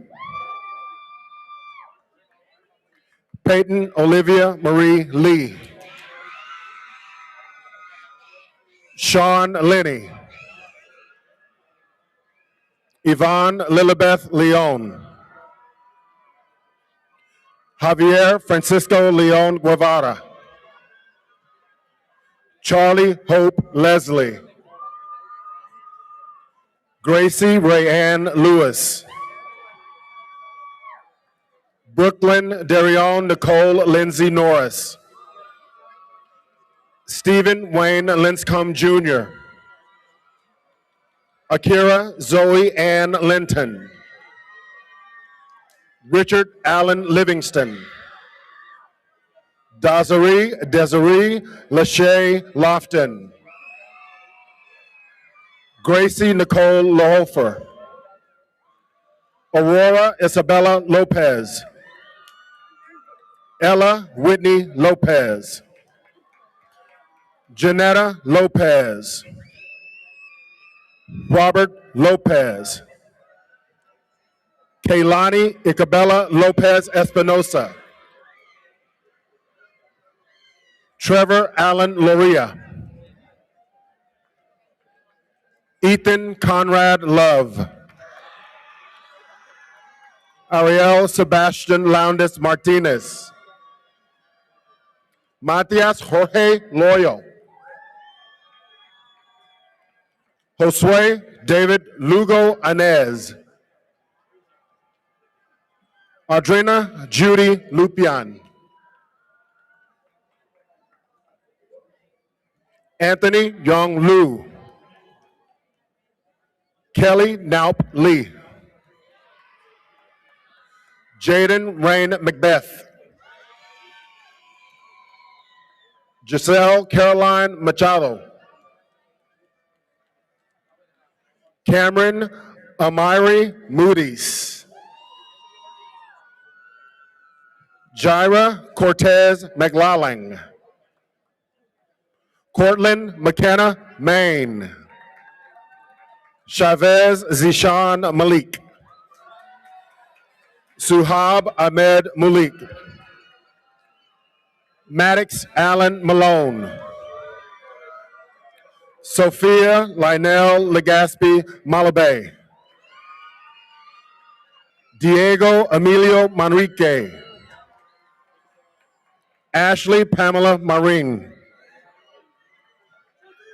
Peyton Olivia Marie Lee. Sean Lenny. Yvonne Lilibeth Leon. Javier Francisco Leon Guevara. Charlie Hope Leslie. Gracie Rayanne Lewis. Brooklyn Darion Nicole Lindsay Norris. Stephen Wayne Linscomb Jr. Akira Zoe Ann Linton. Richard Allen Livingston. Desiree Lachey Lofton. Gracie Nicole Lohofer. Aurora Isabella Lopez. Ella Whitney Lopez. Janetta Lopez. Robert Lopez. Kaylani Icabella Lopez Espinosa. Trevor Allen Loria. Ethan Conrad Love. Ariel Sebastian Lowndes Martinez. Matias Jorge Loyo. Josue David Lugo Anez. Audrina Judy Lupian. Anthony Young Lu. Kelly Naup Lee. Jaden Rain Macbeth. Giselle Caroline Machado. Cameron Amiri Moody's. Jaira Cortez McLaughlin. Cortland McKenna Main. Chavez Zishan Malik. Suhab Ahmed Malik. Maddox Allen Malone. Sophia Lionel Legaspi Malabe. Diego Emilio Manrique. Ashley Pamela Marin.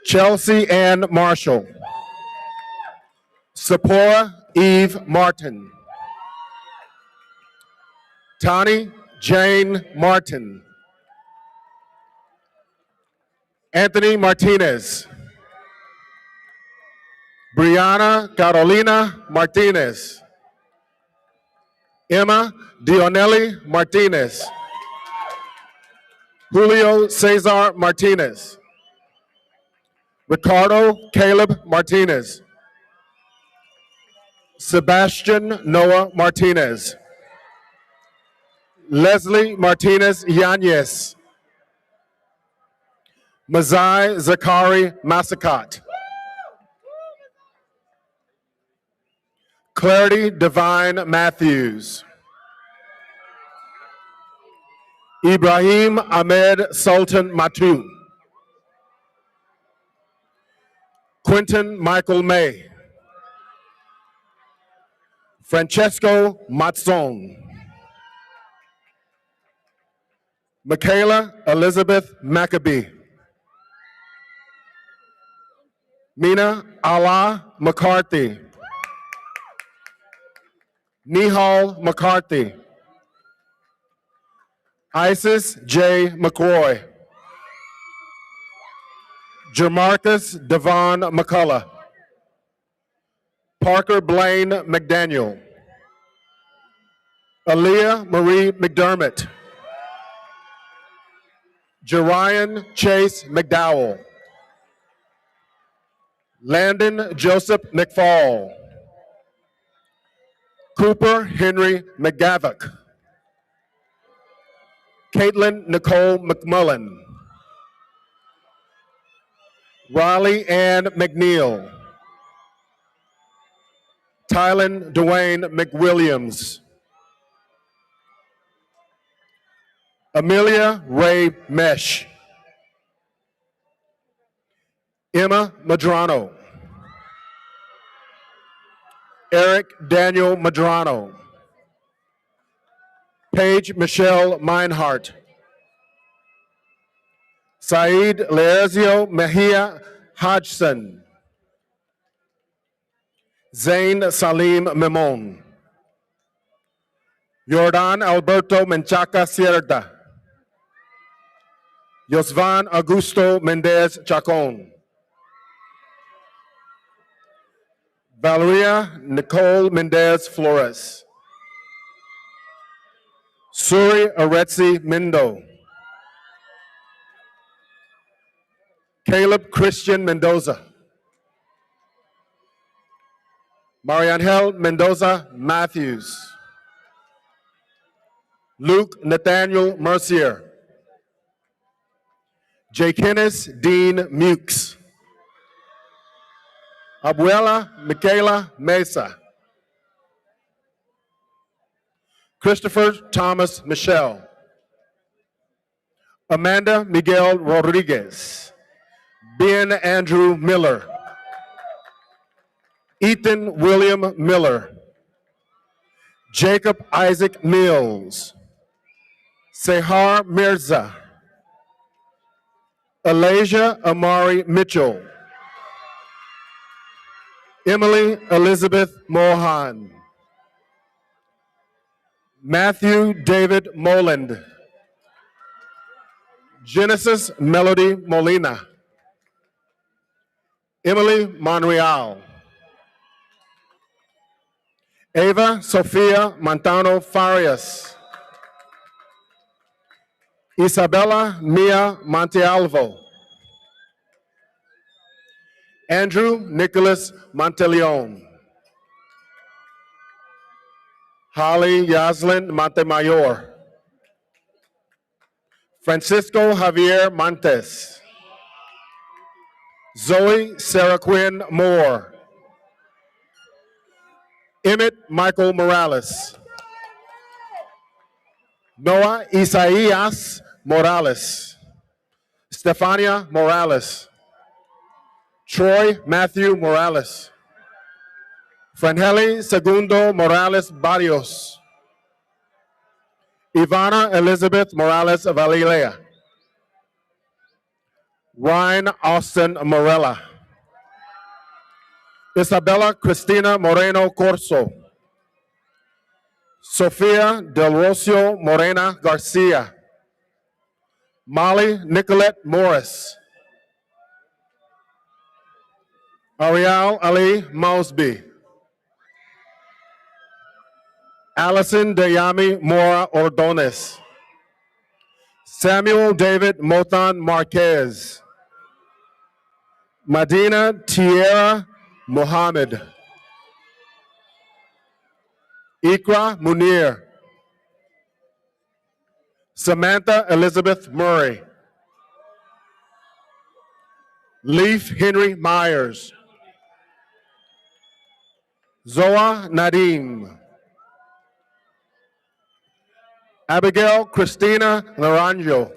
Chelsea Ann Marshall. Sephora Eve Martin. Tani Jane Martin. Anthony Martinez. Brianna Carolina Martinez. Emma Dionelli Martinez. Julio Cesar Martinez. Ricardo Caleb Martinez. Sebastian Noah Martinez. Leslie Martinez Yanez. Mazai Zakari Masakat. Clarity Divine Matthews. Ibrahim Ahmed Sultan Matu. Quentin Michael May. Francesco Matzon. Michaela Elizabeth Maccabee. Mina Allah McCarthy. Nihal McCarthy. Isis J. McCroy. Jamarcus Devon McCullough. Parker Blaine McDaniel. Aaliyah Marie McDermott. Jerian Chase McDowell. Landon Joseph McFall. Cooper Henry McGavock. Caitlin Nicole McMullen. Riley Ann McNeil. Tylen Dwayne McWilliams. Amelia Ray Mesh. Emma Madrano. Eric Daniel Madrano. Paige Michelle Meinhardt. Saeed Laerzio Mejia Hodgson. Zain Salim Memon. Jordan Alberto Menchaca Cierda. Yosvan Augusto Mendez Chacon. Valeria Nicole Mendez Flores. Suri Aretsi Mindo. Caleb Christian Mendoza. Mariangel Mendoza Matthews. Luke Nathaniel Mercier. J. Kenneth Dean Mukes. Abuela Michaela Mesa. Christopher Thomas Michelle. Amanda Miguel Rodriguez, Ben Andrew Miller, Ethan William Miller, Jacob Isaac Mills, Sehar Mirza, Alasia Amari Mitchell, Emily Elizabeth Mohan, Matthew David Moland, Genesis Melody Molina, Emily Monreal, Ava Sofia Montano Farias, Isabella Mia Montealvo, Andrew Nicholas Monteleone, Holly Yaslin Montemayor, Francisco Javier Montes, Zoe Sarah Quinn Moore, Emmett Michael Morales, Noah Isaías Morales, Stefania Morales, Troy Matthew Morales, Frangeli Segundo Morales Barrios, Ivana Elizabeth Morales Valilea, Ryan Austin Morella, Isabella Cristina Moreno Corso, Sofia Del Rocio Morena Garcia, Molly Nicolette Morris, Ariel Ali Mosby, Allison Dayami Mora Ordonez, Samuel David Motan Marquez, Medina Tierra Mohammed, Ikra Munir, Samantha Elizabeth Murray, Leaf Henry Myers, Zoa Nadim, Abigail Christina Naranjo,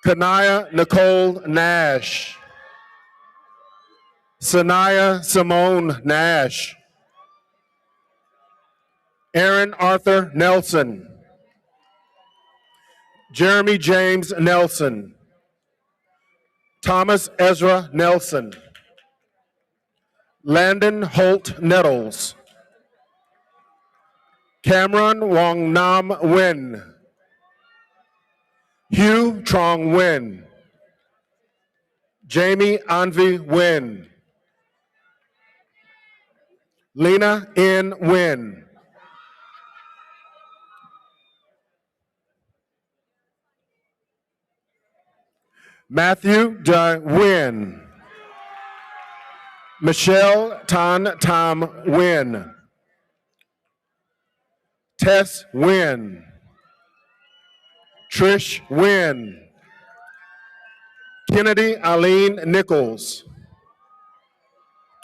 Kanaya Nicole Nash, Sanaya Simone Nash, Aaron Arthur Nelson, Jeremy James Nelson, Thomas Ezra Nelson, Landon Holt Nettles, Cameron Wong Nam Nguyen, Hugh Trong Nguyen, Jamie Anvi Nguyen, Lena N. Nguyen, Matthew De Nguyen, Michelle Tan Tam Nguyen, Tess Nguyen, Trish Nguyen, Kennedy Aline Nichols,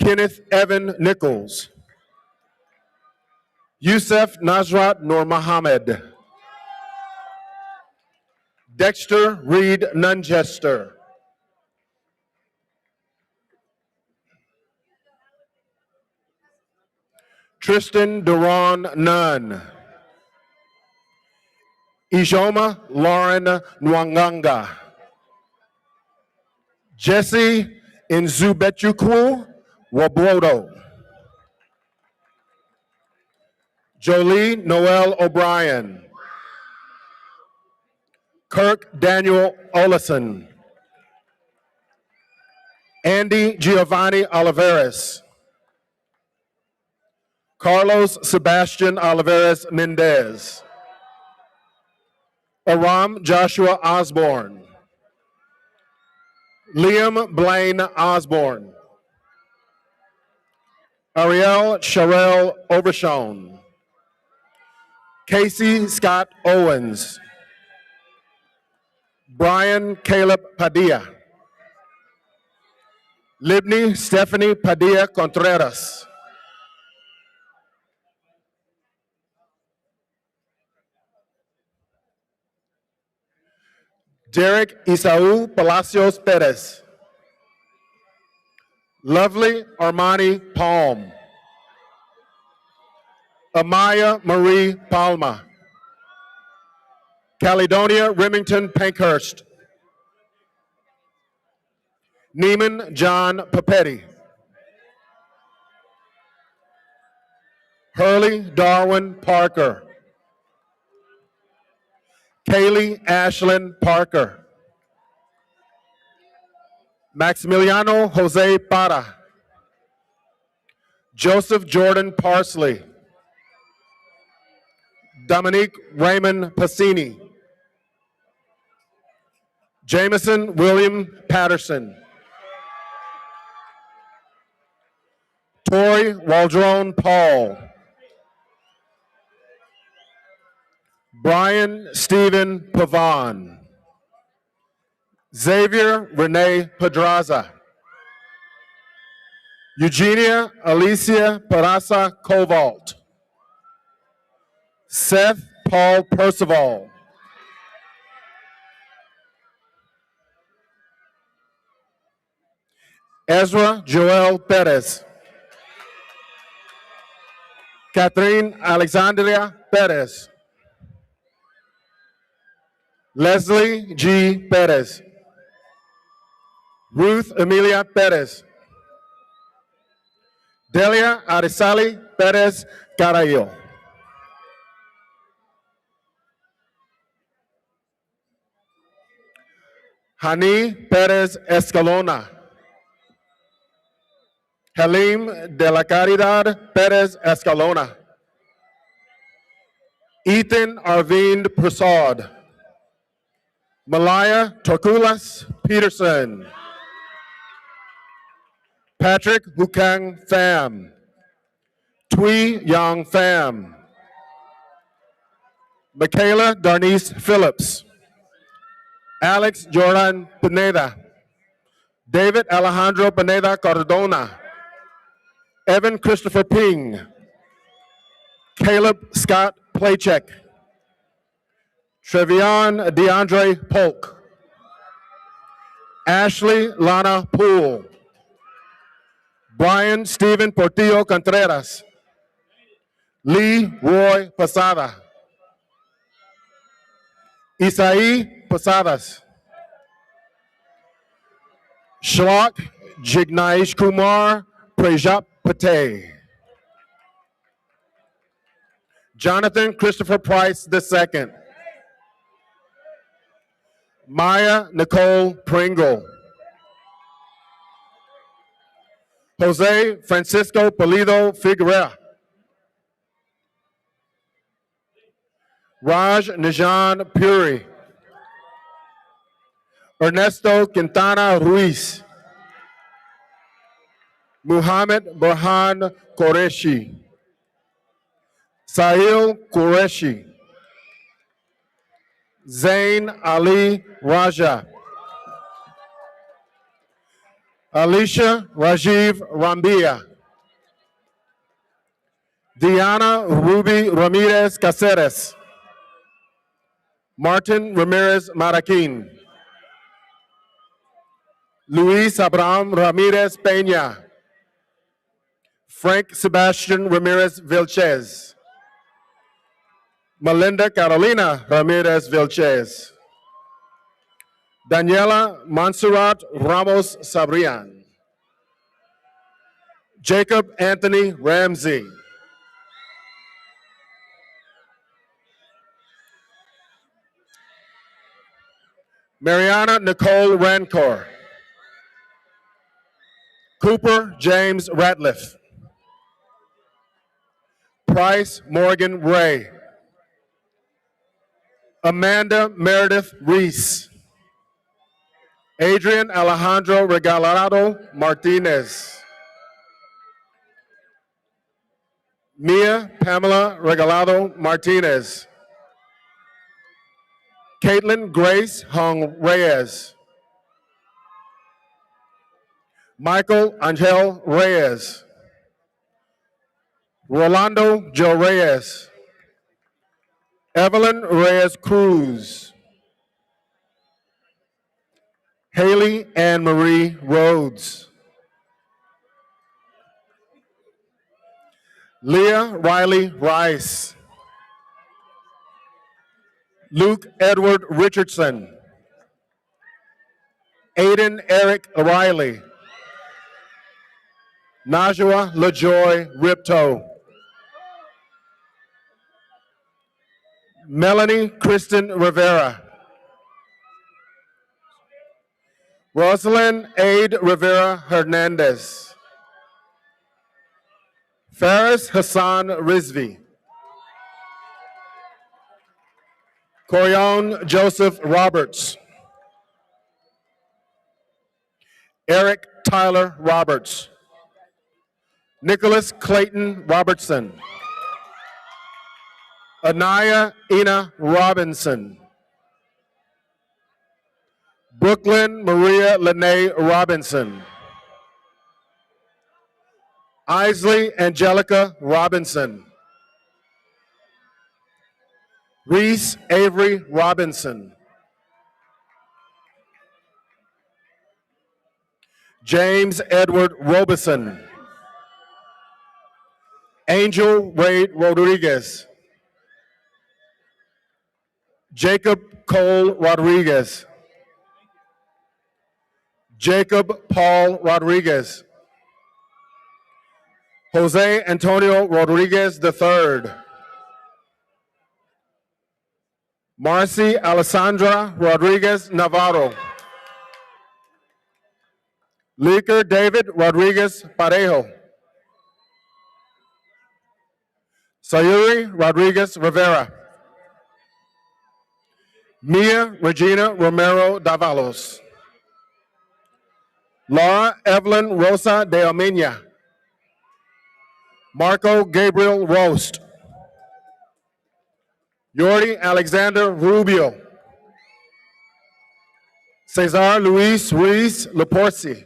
Kenneth Evan Nichols, Yusef Nasrat Nur Mohammed, Dexter Reed Nunchester, Tristan Duran Nunn, Ijoma Lauren Nwanganga, Jesse Nzubechukwu Wabwodo, Jolie Noel O'Brien, Kirk Daniel Olison, Andy Giovanni Oliveras, Carlos Sebastian Oliveras Mendez, Aram Joshua Osborne, Liam Blaine Osborne, Ariel Sharell Overshone, Casey Scott Owens, Brian Caleb Padilla, Libni Stephanie Padilla Contreras, Derek Isaú Palacios Perez. Lovely Armani Palm. Amaya Marie Palma. Caledonia Remington Pankhurst. Neiman John Papetti. Hurley Darwin Parker. Kaylee Ashlyn Parker. Maximiliano Jose Para. Joseph Jordan Parsley. Dominique Raymond Passini. Jameson William Patterson. Tori Waldron Paul. Brian Stephen Pavon. Xavier Renee Pedraza. Eugenia Alicia Parasa Kovalt. Seth Paul Percival. Ezra Joel Perez. Catherine Alexandria Perez. Leslie G. Perez. Ruth Emilia Perez. Delia Arisali Perez Caraylo. Hani Perez Escalona. Halim de la Caridad Perez Escalona. Ethan Arvind Prasad. Malaya Torkulas Peterson. Patrick Hukang Pham. Tui Yang Pham. Michaela Darnice Phillips. Alex Jordan Pineda. David Alejandro Pineda Cardona. Evan Christopher Ping. Caleb Scott Playcheck. Trevion DeAndre Polk. Ashley Lana Poole. Brian Stephen Portillo Contreras. Lee Roy Posada. Isai Posadas. Shlok Jignesh Kumar Prajapate. Jonathan Christopher Price II. Maya Nicole Pringle. Jose Francisco Polido Figueroa. Raj Nijan Puri. Ernesto Quintana Ruiz. Muhammad Burhan Qureshi. Sahil Qureshi. Zain Ali Raja. Alicia Rajiv Rambia. Diana Ruby Ramirez Caceres. Martin Ramirez Maraquin. Luis Abraham Ramirez Peña. Frank Sebastian Ramirez Vilches. Melinda Carolina Ramirez Vilches. Daniela Montserrat Ramos Sabrian. Jacob Anthony Ramsey. Mariana Nicole Rancor. Cooper James Ratliff. Price Morgan Ray. Amanda Meredith Reese. Adrian Alejandro Regalado Martinez. Mia Pamela Regalado Martinez. Caitlin Grace Hong Reyes. Michael Angel Reyes. Rolando Joe Reyes. Evelyn Reyes Cruz. Haley Ann Marie Rhodes. Leah Riley Rice. Luke Edward Richardson. Aiden Eric Riley. Najwa LaJoy Ripto. Melanie Kristen Rivera. Rosalind Aid Rivera Hernandez. Faris Hassan Rizvi. Corion Joseph Roberts. Eric Tyler Roberts. Nicholas Clayton Robertson. Anaya Ina Robinson. Brooklyn Maria Lene Robinson. Isley Angelica Robinson. Reese Avery Robinson. James Edward Robeson. Angel Wade Rodriguez. Jacob Cole Rodriguez. Jacob Paul Rodriguez. Jose Antonio Rodriguez III. Marcy Alessandra Rodriguez Navarro. Leaker David Rodriguez Parejo. Sayuri Rodriguez Rivera. Mia Regina Romero Davalos. Laura Evelyn Rosa de Almeida. Marco Gabriel Roast. Yordi Alexander Rubio. Cesar Luis Ruiz Laporci.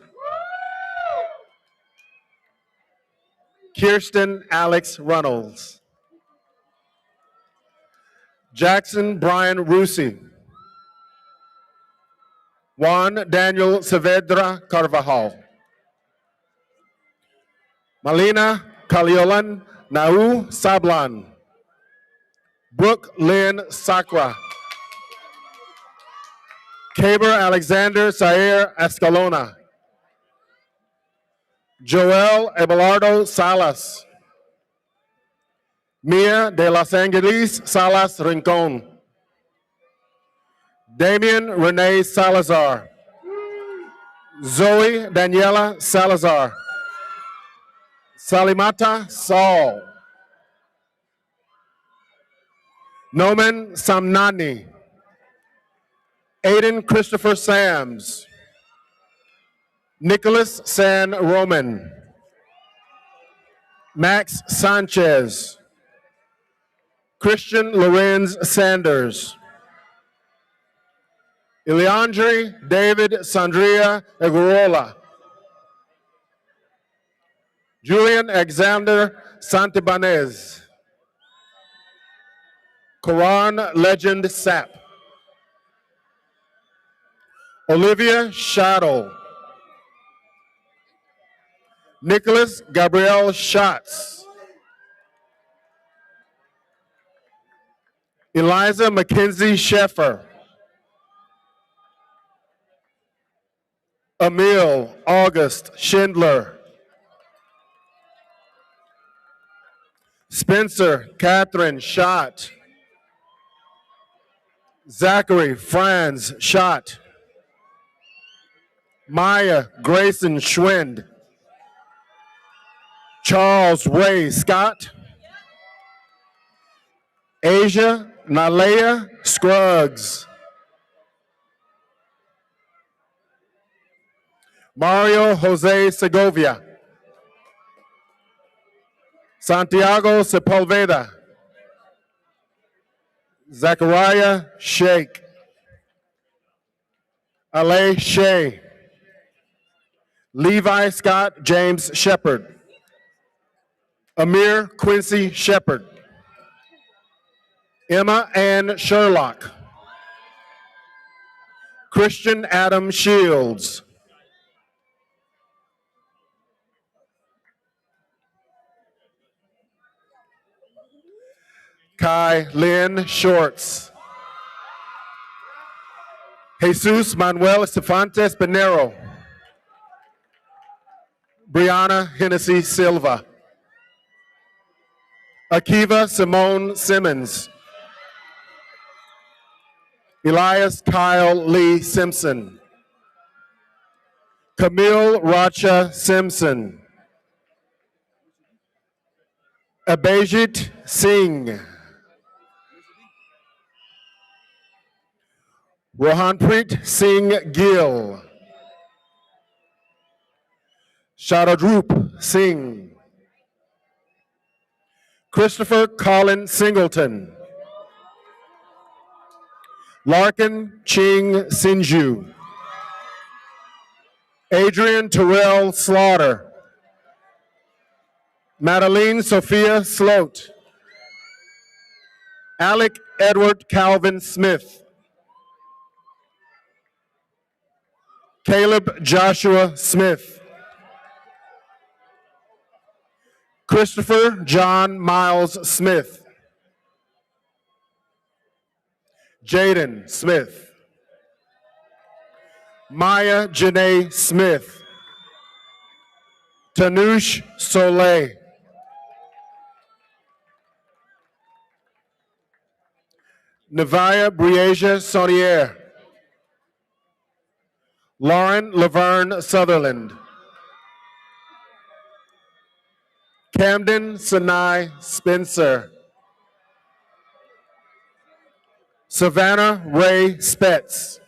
Kirsten Alex Reynolds. Jackson Brian Rusi. Juan Daniel Saavedra Carvajal. Malina Kaliolan Nau Sablan. Brooke Lynn Sakra. Kaber Alexander Sayer Escalona. Joel Abelardo Salas. Mia de Los Angeles Salas Rincon. Damian Renee Salazar. Zoe Daniela Salazar. Salimata Saul. Noman Samnani. Aiden Christopher Sams. Nicholas San Roman. Max Sanchez. Christian Lorenz Sanders. Ileandre David Sandria Egurola. Julian Alexander Santibanez. Quran Legend Sap. Olivia Shadow. Nicholas Gabriel Schatz. Eliza Mackenzie Sheffer. Emil August Schindler. Spencer Catherine Schott. Zachary Franz Schott. Maya Grayson Schwind. Charles Ray Scott. Asia Nalea Scruggs. Mario Jose Segovia. Santiago Sepulveda. Zachariah Sheikh. Ale Shea. Levi Scott James Shepard. Amir Quincy Shepard. Emma Ann Sherlock. Christian Adam Shields. Kai Lynn Shorts. Jesus Manuel Estefantes Benero. Brianna Hennessy Silva. Akiva Simone Simmons. Elias Kyle Lee Simpson. Camille Racha Simpson. Abhijit Singh. Rohanpreet Singh Gill. Sharadroop Singh. Christopher Colin Singleton. Larkin Ching Sinju. Adrian Terrell Slaughter. Madeline Sophia Sloat. Alec Edward Calvin Smith. Caleb Joshua Smith. Christopher John Miles Smith. Jaden Smith. Maya Janae Smith. Tanush Soleil. Nevia Briasia Saunier. Lauren Laverne Sutherland. Camden Sinai Spencer. Savannah Ray Spetz.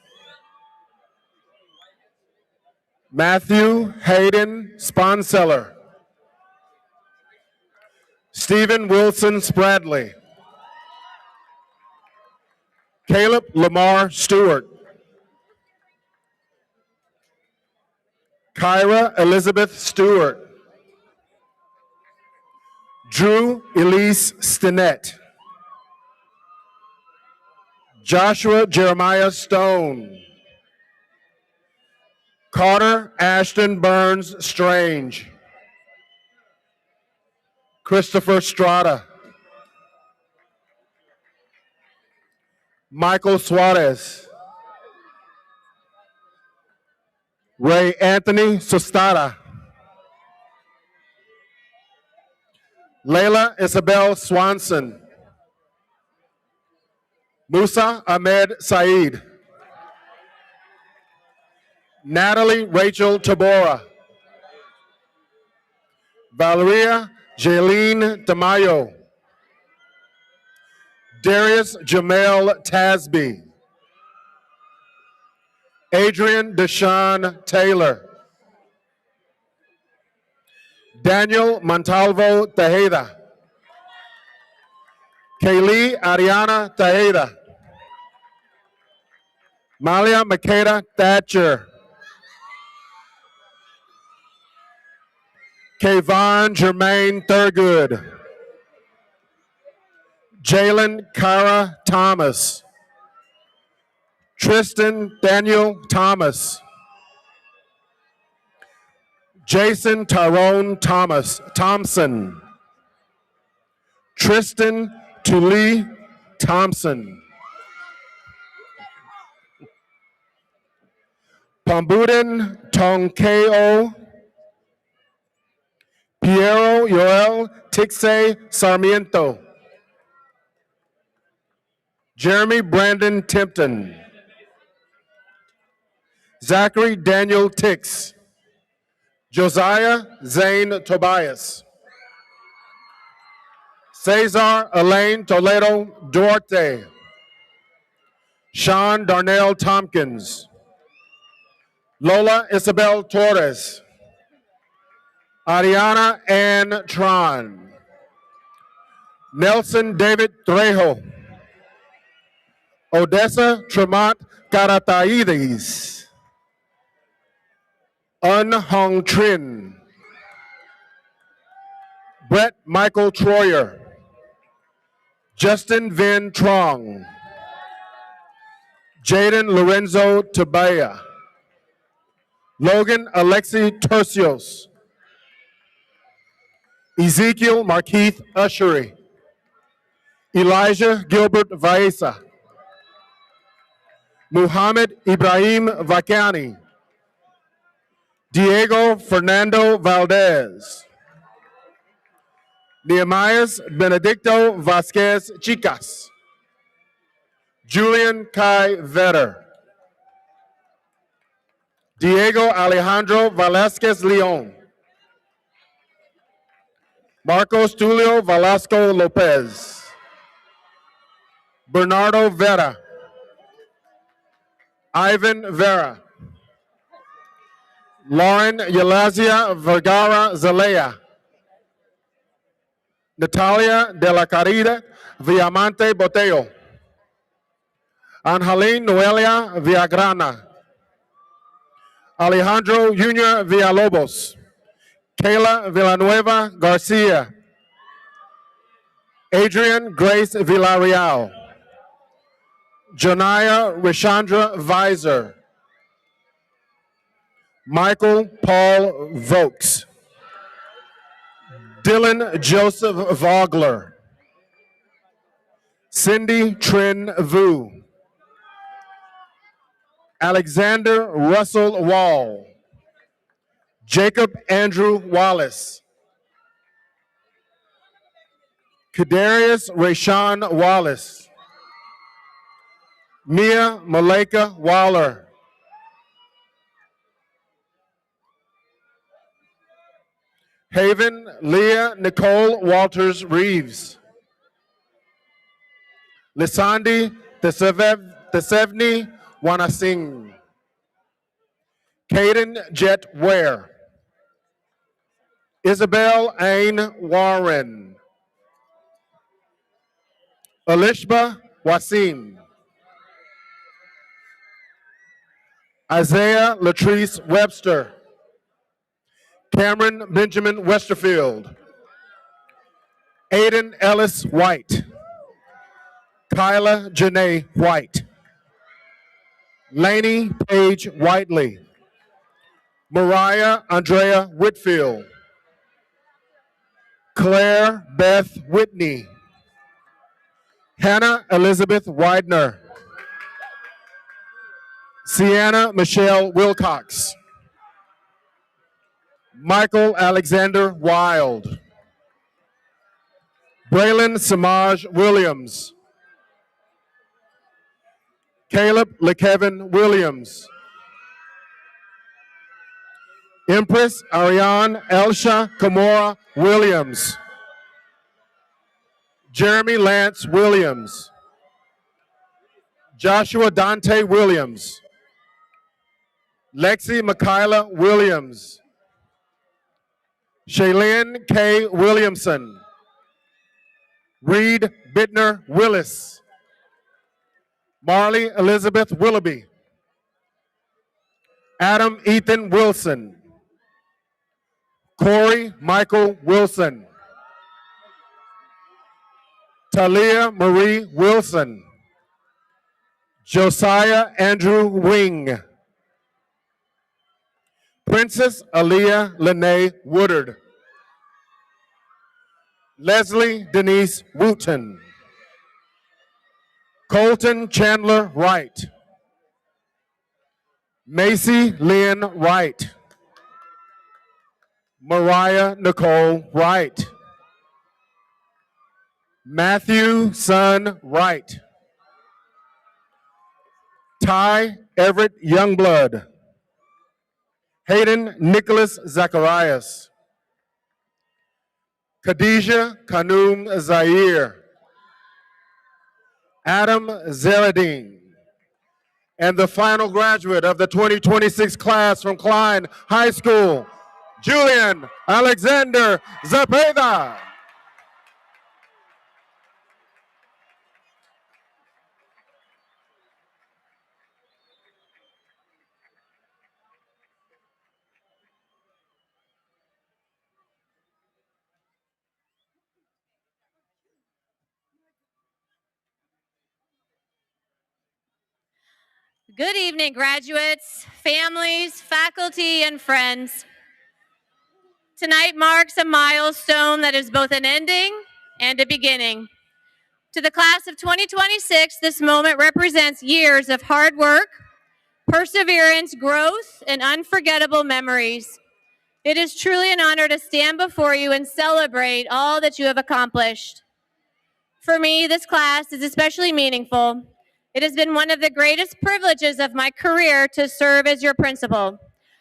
Matthew Hayden Sponseller. Stephen Wilson Spradley. Caleb Lamar Stewart. Kyra Elizabeth Stewart. Drew Elise Stinnett. Joshua Jeremiah Stone. Carter Ashton Burns Strange. Christopher Strada. Michael Suarez. Ray Anthony Sostada. Layla Isabel Swanson. Musa Ahmed Saeed. Natalie Rachel Tabora. Valeria Jaylene Tamayo. Darius Jamel Tasby. Adrian Deshaun Taylor. Daniel Montalvo Tejeda. Kaylee Ariana Tejeda. Malia Makeda Thatcher. Kayvon Jermaine Thurgood. Jalen Kara Thomas. Tristan Daniel Thomas. Jason Tyrone Thompson. Tristan Tuli Thompson. Pambuden Tonkeo. Piero Yoel Tixe Sarmiento. Jeremy Brandon Timpton. Zachary Daniel Tix. Josiah Zane Tobias. Cesar Elaine Toledo Duarte. Sean Darnell Tompkins. Lola Isabel Torres. Ariana Ann Tron. Nelson David Trejo. Odessa Tremont Karataides. Un Hong Trin. Brett Michael Troyer. Justin Vin Trong. Jaden Lorenzo Tabaya, Logan Alexi Tercios, Ezekiel Markeith Ushery, Elijah Gilbert Vaesa, Muhammad Ibrahim Vakani, Diego Fernando Valdez, Nehemias Benedicto Vasquez Chicas, Julian Kai Vetter, Diego Alejandro Velasquez Leon, Marcos Tulio Velasco Lopez, Bernardo Vera, Ivan Vera, Lauren Yelazia Vergara Zelaya, Natalia de la Carida Viamante Boteo, Angeline Noelia Villagrana, Alejandro Junior Villalobos, Kayla Villanueva Garcia, Adrian Grace Villarreal, Janaya Rishandra Visor, Michael Paul Vokes, Dylan Joseph Vogler, Cindy Trin Vu, Alexander Russell Wall, Jacob Andrew Wallace, Kadarius Rayshawn Wallace, Mia Malika Waller, Haven Leah Nicole Walters Reeves, Lisandi Tesevni Wanasingh, Caden Jet Ware, Isabel Ain Warren, Alishba Wasim, Isaiah Latrice Webster, Cameron Benjamin Westerfield, Aiden Ellis White, Kyla Janae White, Lainey Paige Whiteley, Mariah Andrea Whitfield, Claire Beth Whitney, Hannah Elizabeth Widener, Sienna Michelle Wilcox, Michael Alexander Wild, Braylon Samaj Williams, Caleb LeKevin Williams, Empress Ariane Elsha Kamora Williams, Jeremy Lance Williams, Joshua Dante Williams, Lexi Michaela Williams, Shaylin K. Williamson, Reed Bittner Willis, Marley Elizabeth Willoughby, Adam Ethan Wilson, Corey Michael Wilson, Talia Marie Wilson, Josiah Andrew Wing, Princess Aaliyah Lene Woodard, Leslie Denise Wooten, Colton Chandler Wright, Macy Lynn Wright, Mariah Nicole Wright, Matthew Son Wright, Ty Everett Youngblood, Hayden Nicholas Zacharias, Khadijah Kanoum Zaire, Adam Zeradine, and the final graduate of the 2026 class from Klein High School, Julian Alexander Zepeda. Good evening, graduates, families, faculty, and friends. Tonight marks a milestone that is both an ending and a beginning. To the class of 2026, this moment represents years of hard work, perseverance, growth, and unforgettable memories. It is truly an honor to stand before you and celebrate all that you have accomplished. For me, this class is especially meaningful. It has been one of the greatest privileges of my career to serve as your principal,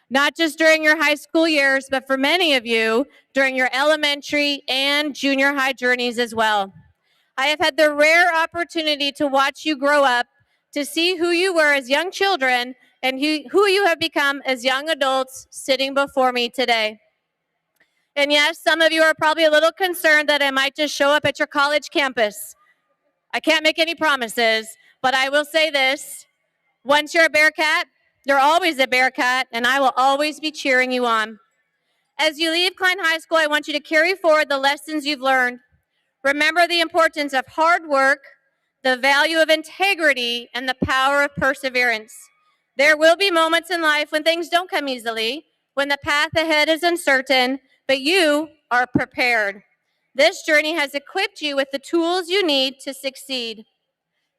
not just during your high school years, but for many of you during your elementary and junior high journeys as well. I have had the rare opportunity to watch you grow up, to see who you were as young children and who you have become as young adults sitting before me today. And yes, some of you are probably a little concerned that I might just show up at your college campus. I can't make any promises, but I will say this. Once you're a Bearcat, you're always a Bearcat, and I will always be cheering you on. As you leave Klein High School, I want you to carry forward the lessons you've learned. Remember the importance of hard work, the value of integrity, and the power of perseverance. There will be moments in life when things don't come easily, when the path ahead is uncertain, but you are prepared. This journey has equipped you with the tools you need to succeed.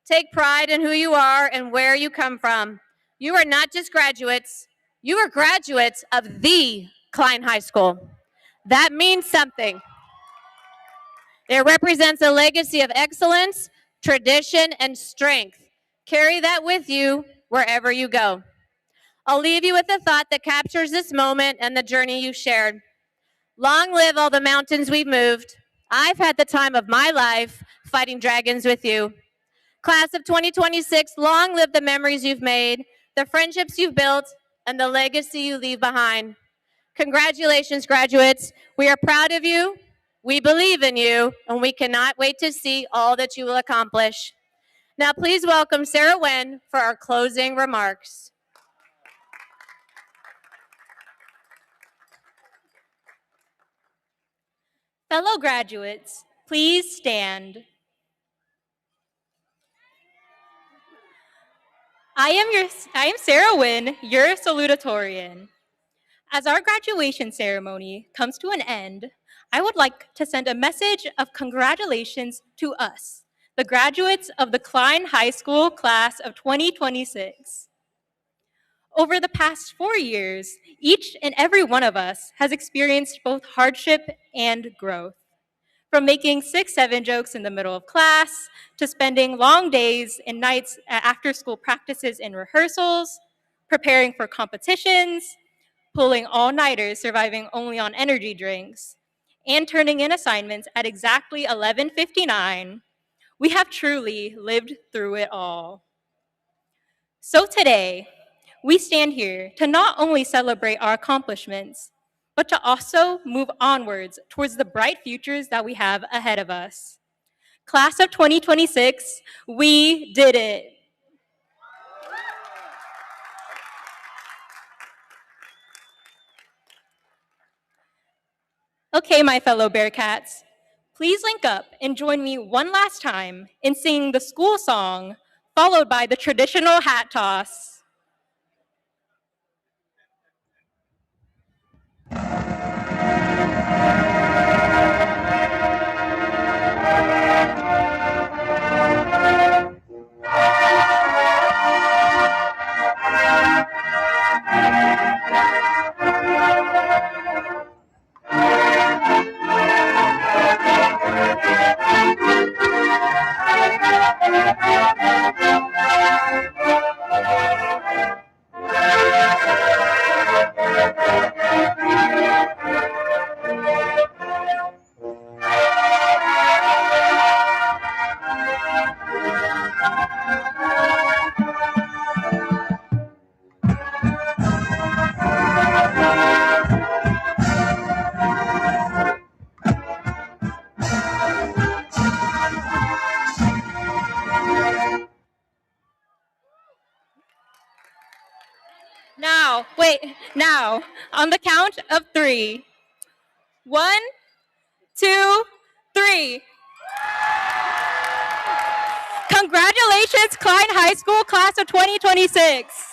Take pride in who you are and where you come from. You are not just graduates, you are graduates of the Klein High School. That means something. It represents a legacy of excellence, tradition, and strength. Carry that with you wherever you go. I'll leave you with a thought that captures this moment and the journey you shared. Long live all the mountains we've moved. I've had the time of my life fighting dragons with you. Class of 2026, long live the memories you've made, the friendships you've built, and the legacy you leave behind. Congratulations, graduates. We are proud of you. We believe in you, and we cannot wait to see all that you will accomplish. Now, please welcome Sarah Wen for our closing remarks. Fellow graduates, please stand. I am Sarah Wynn, your salutatorian. As our graduation ceremony comes to an end, I would like to send a message of congratulations to us, the graduates of the Klein High School class of 2026. Over the past 4 years, each and every one of us has experienced both hardship and growth. From making 6-7 jokes in the middle of class, to spending long days and nights at after-school practices and rehearsals, preparing for competitions, pulling all-nighters surviving only on energy drinks, and turning in assignments at exactly 11:59, we have truly lived through it all. So today, we stand here to not only celebrate our accomplishments, but to also move onwards towards the bright futures that we have ahead of us. Class of 2026, we did it. Okay, my fellow Bearcats, please link up and join me one last time in singing the school song, followed by the traditional hat toss. Now, on the count of 3. 1, 2, 3. Congratulations. Congratulations, Klein High School, class of 2026.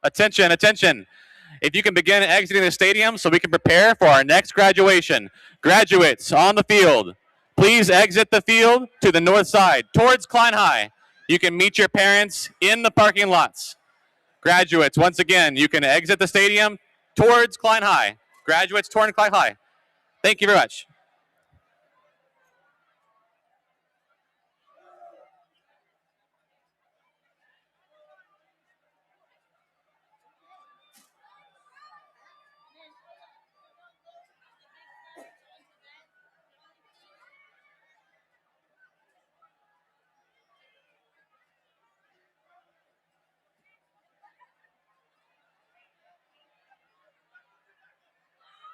Attention, attention. If you can begin exiting the stadium so we can prepare for our next graduation. Graduates on the field, please exit the field to the north side towards Klein High. You can meet your parents in the parking lots. Graduates, once again, you can exit the stadium towards Klein High. Graduates toward Klein High. Thank you very much.